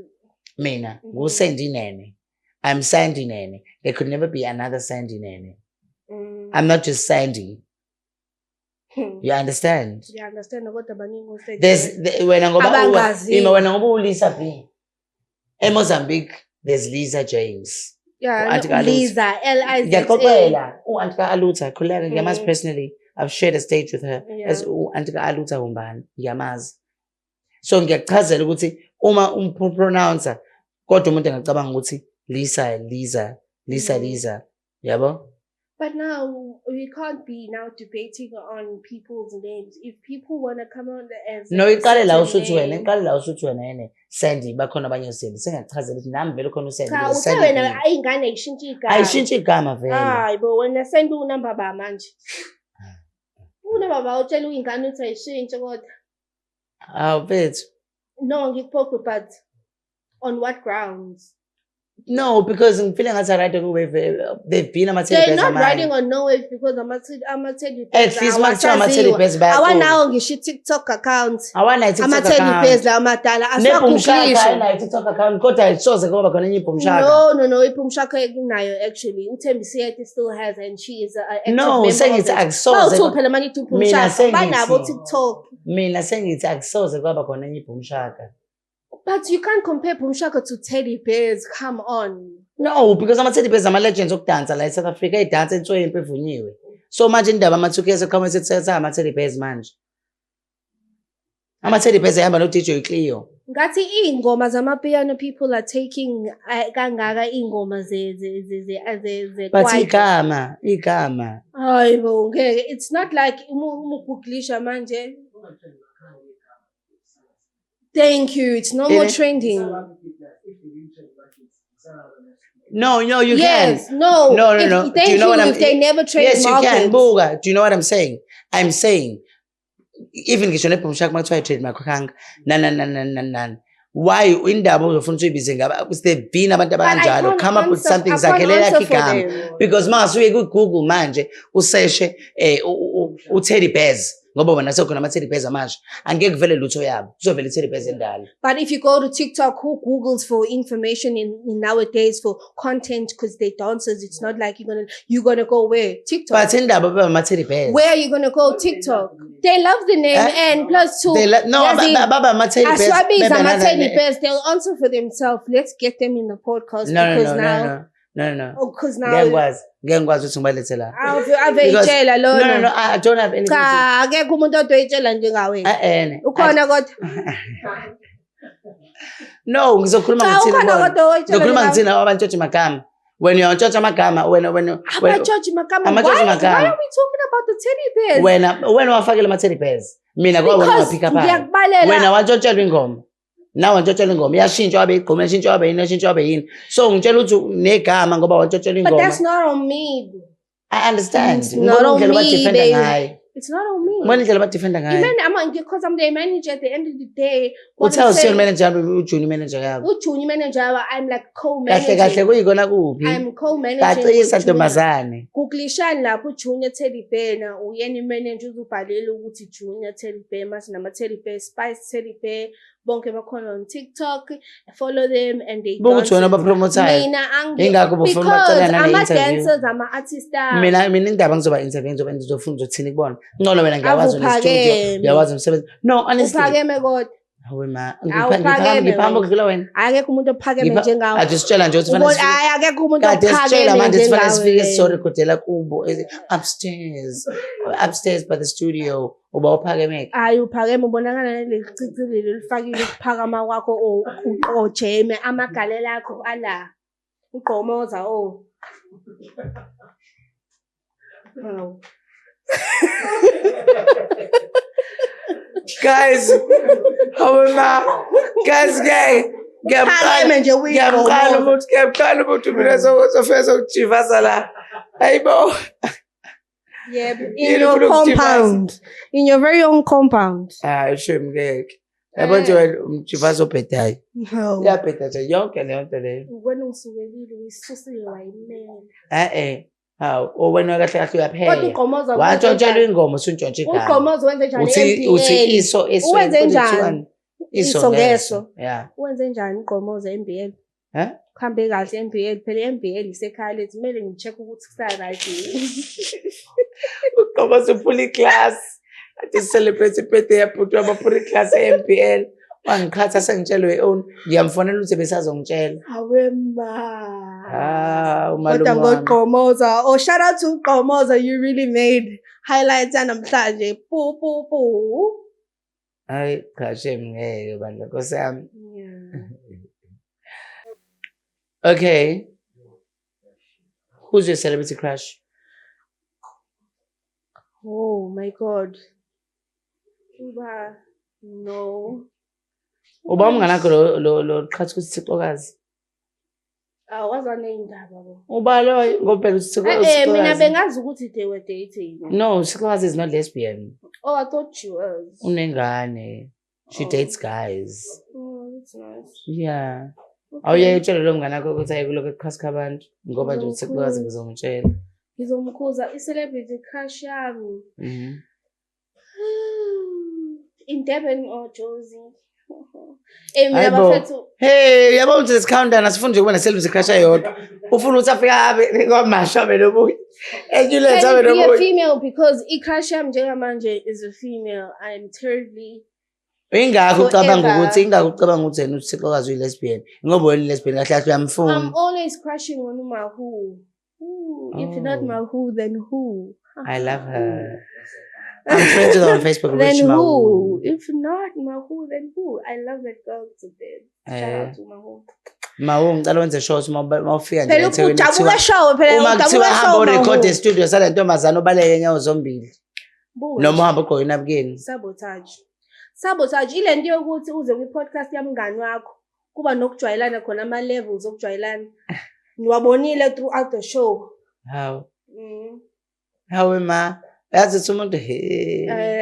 mina nguSandy Nene I'm Sandy Nene there could never be another Sandy Nene I'm not just Sandy you understand you understand kodwa baningi uSandy there's wena ngoba Abangazi. wena ngoba uLisa B eMozambique there's Lisa James U-Aunty kaLuther. Liza Liza Ngiyaxoxela u-Aunty ka-Alutha khuleka ngiyamazi personally I've shared a stage with her Yeah. as u-Aunty ka-Alutha umbani ngiyamazi so ngiyakuchazela ukuthi uma umpronouncer kodwa umuntu engacabanga ukuthi Lisa yabo But now we can't be now debating on people's names. If people want to come on as no iqale la certain usuthi wena name- iqale la usuthi wena yene Sandy bakhona abanye uSandy sengakuchazela ukuthi nami vele khona uSandy Cha, there's uthe Sandy wena B. ingane ayishintshe igama. ayishintshe igama vele Hayi bo wena send unamba ba manje. Unamba ba utshela ingane ukuthi ayishintshe kodwa. awu bethu No, ngikuphoqa but on what grounds? no because ngifile ngathi aride kuwave they've been ama-teddy They're bears not riding amanye on no wave because ama-teddy at least makuthiwa ama-teddy bears awanawo ngisho i-TikTok account. awanayo i-TikTok Ama-teddy account. bears la amadala nebhumshaka asakuklisho. ayinayo i-TikTok account kodwa ayisoze kuba khona enye ibhumshaka No, iphumshaka inayo actually. uThembisiyete still has and she is a active no member sengithi of it. akusoze Bawuthi phela manje ithi Mina uphumshaka sengithi- banabo TikTok. mina sengithi akusoze kwaba khona enye ibhumshaka But you can't compare Pumshaka to teddy bears. Come on. no because ama-teddy bears ama-legends okudansa la e-South Africa idansa entswempu evunyiwe so manje indaba ama-2K seqhamuke sethi ama-teddy bears manje ama-teddy bears ehamba no-DJ Cleo Ngathi ingoma zamapiano people are taking kangaka ingoma ze but kwaito. igama Hayibo ngeke. It's not like umugooglisha manje. Thank you. It's no more Yeah. trending. No, you Yes, can. no. No. If, Do thank you know what I'm if they never trademark Yes, you can. it. Buga. Do you know what I'm saying? I'm saying, even ngisho neBoomshark makuthiwa i-trademark khanga. Nan. Why indaba uzofuna uyibize ngaba Steve abantu abanjalo come up with something zakhelela yakhe igama because mase uye ku-Google manje useshe u-Teddy Bears ngoba wena sekukhona ama-Teddy Bears amanje angeke kuvele lutho yabo kuzovela i-Teddy Bears endala. But if you go to TikTok, who Googles for information in nowadays for content because they dancers, it's not like you're gonna go where? TikTok. But indaba baba ama-Teddy Bears. Where are you gonna go? TikTok. They love the name and plus two. Baba ama-Teddy Bears. Aswabi's ama-Teddy Bears, they'll answer for themselves. Let's get them in the podcast No. Because now ngiyakwazi ukuthi ngibalethele la. Aveyitshela lona. No, I don't have anything. Cha, akekho umuntu odoyitshela njengawe. Ukhona kodwa. No, ngizokhuluma ngithini abantshontsha magama. When you're ntshontsha amagama wena abantshontsha magama. Why are we talking about the Teddy Bears? Wena wafakela ama-Teddy Bears. Mina kwaba ngaphika pha. Wena wantshontshelwa ingoma. Now wantshontshelwa ingoma yashintsha wabe igqoma yashintsha wabe yini yashintsha wabe yini. So ngitshela ukuthi negama ngoba wantshontshelwa ingoma. But that's not on me. I understand. It's not on me, baby. It's not on me. When indlela badefenda ngayo. Because I'm the manager at the end of the day. Utell us your manager ujunior manager yabo. Ujunior manager I'm like co-manager. Kahle kuyikona kuphi? I'm co-manager. Bacisa ntombazane. Kuglishani lapho Junior Teddy Bear na uyena manager uzubhalela ukuthi Junior Teddy Bear mase nama Teddy Bear Spice Teddy Bear bonke bakhona on TikTok. Follow them and they dance. Bona bapromotayo. Ingakho bufuna bacela nale interview. Because ama-dancers ama-artists. Mina indaba ngizoba interview ngizofuna uzothini kubona. Ngcono wena ngiyawazi nestudio. Ngiyawazi umsebenzi. No, honestly. Uphakeme kodwa. Hawe ma. Ngiphamba ukudlula wena. Akekho umuntu ophakeme njengawe. Ajusitshela nje ukuthi fanele. Akekho umuntu ophakeme njengawe. Ajusitshela manje sifanele sifike sorry kodela kubo upstairs by the studio. Uba uphakeme. Uphakeme ubonakala nalechicilelo lifakile ukuphakama kwakho ojeme amagalela akho ala. Ugqomoza Guys, ngiyamqala ukuthi mina sofeza ukujivasa la. Hayibo. Yeah, in your compound. In your very own compound. Shame ngeke. Yabo nje umjivasa obhedayo. Uyabheda nje yonke leyo nto leyo. Wena usukelile uyisusile wayimela. Wena kahle uyaphela. Kodwa uGqomoza wantshontshelwa ingoma usuntshontsha igama. uGqomoza wenze njani uthi iso wenze njani? Iso ngeso. Yeah. Wenze njani uGqomoza MBL? Kuhambe kahle MBL phela MBL isekhaya lethu kumele ngicheck ukuthi kusa-right. uGqomoza uphula iclass. Athi celebrate birthday yaphuthwa abaphula iclass eMBL. Wangikhatha sengitshelwe own ngiyamfonela ukuthi besazongitshela. Hawe ma. Umalume. Kodwa ngoGqomoza. Oh, shout out to Gqomoza, you really made highlights namhlanje. Pu. Hayi cha shame ngeke bandla Nkosi yami. Okay. Who's your celebrity crush? Oh my God. No. Uba umngane wakho lo qhathi ukuthi Sixokazi. Wazana indaba bo. Uba lo ngoba Sixokazi. Mina bengazi ukuthi they were dating. No, Sixokazi is not lesbian. Oh, I thought she was. Unengane. She dates guys. Oh, that's nice. Yeah. Awuyayitshela lo mngane wakho ukuthi ayikuloko eqhaska abantu ngoba nje Sixokazi ngizomtshela. Ngizomkhuza i-celebrity crush yami. In Durban or Jozi. Mina bafethu. Hey, yabo ukuthi countdown asifunde ukuba ne-celebrity crush eyodwa. Ufuna ukuthi afike abe kwamasha belobuyi. Ejuletha belobuyi. Be a female because i-crush yami njengamanje is a female. I'm terribly. Ingakho ucabanga ukuthi yena uSixokazi uyi-lesbian. Ngoba wena lesbian kahle kahle uyamfuna. I'm always crushing on my who. If not my who, then who? I love her. I'm friends with her on Facebook. Then who? If not my who, then who? I love that girl to death. Shout out to my who. Mawu ngicela wenze show mawufika nje phela ukujabula show phela ukujabula show record e-studio sale ntombazana obaleke nyawo zombili noma uhamba ugqoke inabukeni. Sabotage ile nto yokuthi uze kwi-podcast yamngani wakho kuba nokujwayelana khona ama-levels okujwayelana. Niwabonile throughout the show. How? Mm. How am I? That's a someone to hear.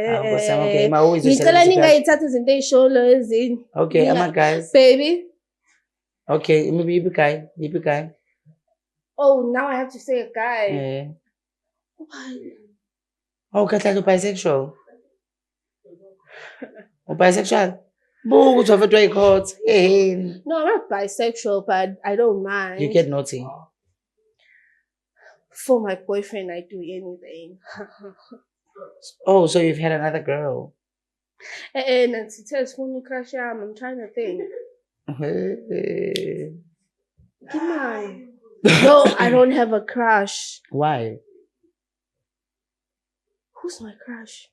Okay, my always Ngicela ningayithatha izinto ey'sholo ezini. Okay, I'm a guys. Baby. Okay, maybe you be guy. Oh, now I have to say a guy. Yeah. Why? Oh, Katla, you're bisexual. Bisexual? Boo, to have a dry coat. Hey. No, I'm not bisexual, but I don't mind. You get naughty. For my boyfriend, I do anything. Oh, so you've had another girl. Nancy tells me crush I'm trying to think. Give mine. No, I don't have a crush. Why? Who's my crush?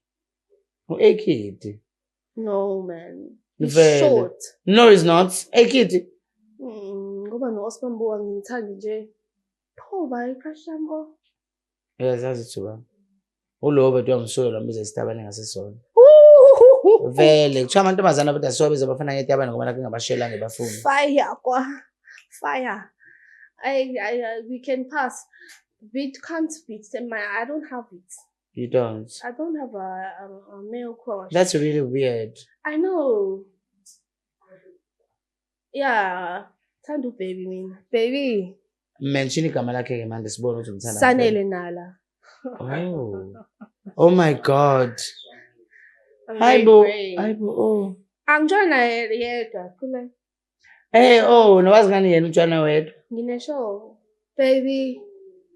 A kid. No, man. He's Vele. short. No, it's not. A kid. Ngoba no-Oscar Mbowa ngimthanda nje. Pho ba i-crush yami o? Yes, that's it too. Ulo bethu ngisolo lami izesitabane ngasesona. Vele, kuthiwa amantombazana abodwa sobe bafana ngetabane ngoba nakho ngabashela ngebafuni. Fire kwa. Fire. We can pass. We can't beat them. I don't have it. You don't? I don't have a male crush. That's really weird. I know. Yeah. Thandu baby mean. Baby. Mention igama lakhe ke manje sibone ukuthi umthanda. Sanele Nala. Oh my God. Hi bo. Oh. Angijona yedwa khule. Hey, oh, nowazi ngani yena utshwana wedwa. Nginesho. Baby,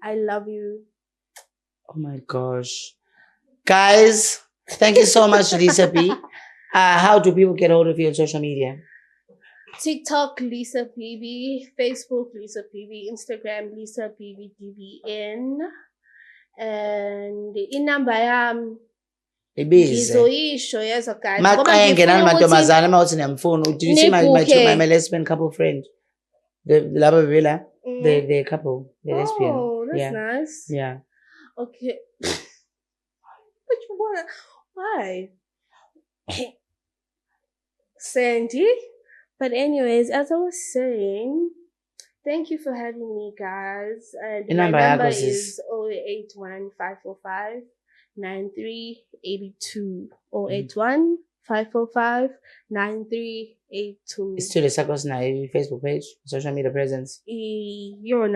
I love you. Oh my gosh. Guys, thank you so much, Lisa P. How do people get hold of you on social media? TikTok, Lisa PB. Facebook, Lisa PB. Instagram, Lisa PB DBN. And inamba yami ngizoyisho yezo guys. Maqhaye ngena namantombazana mawuthi niyamfuna. Do you see my lesbian couple friend? Laba bebela. The couple, the lesbian. Oh, that's nice. Yeah. Okay. But you wanna why? Sandy. But anyways, as I was saying, thank you for having me, guys. And my number is 081-545-9382. 081-545-9382. It's still the Sakos Naive Facebook page, social media presence. You're on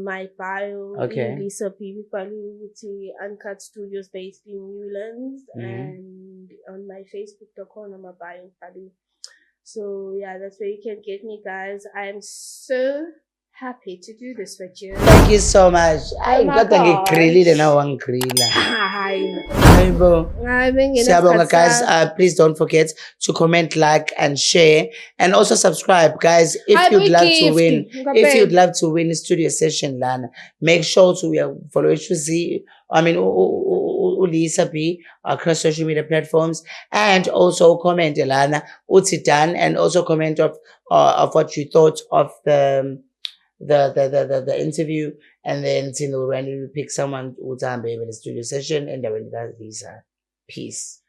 my bio. Okay. Lisa PB Uncut Studios based in Newlands. And on my Facebook.com on my bio. So yeah, that's where you can get me, guys. I'm so happy to do this with you. Thank you so much. Oh my gosh. Guys, please don't forget to comment, like, and share, and also subscribe, guys. If you'd love to win a studio session, Lana, make sure to follow HUC. Lisa B across social media platforms, and also comment Elana Utitan, and also comment of what you thought of the interview, and then we'll randomly pick someone who's in the studio session, and then Lisa. Peace.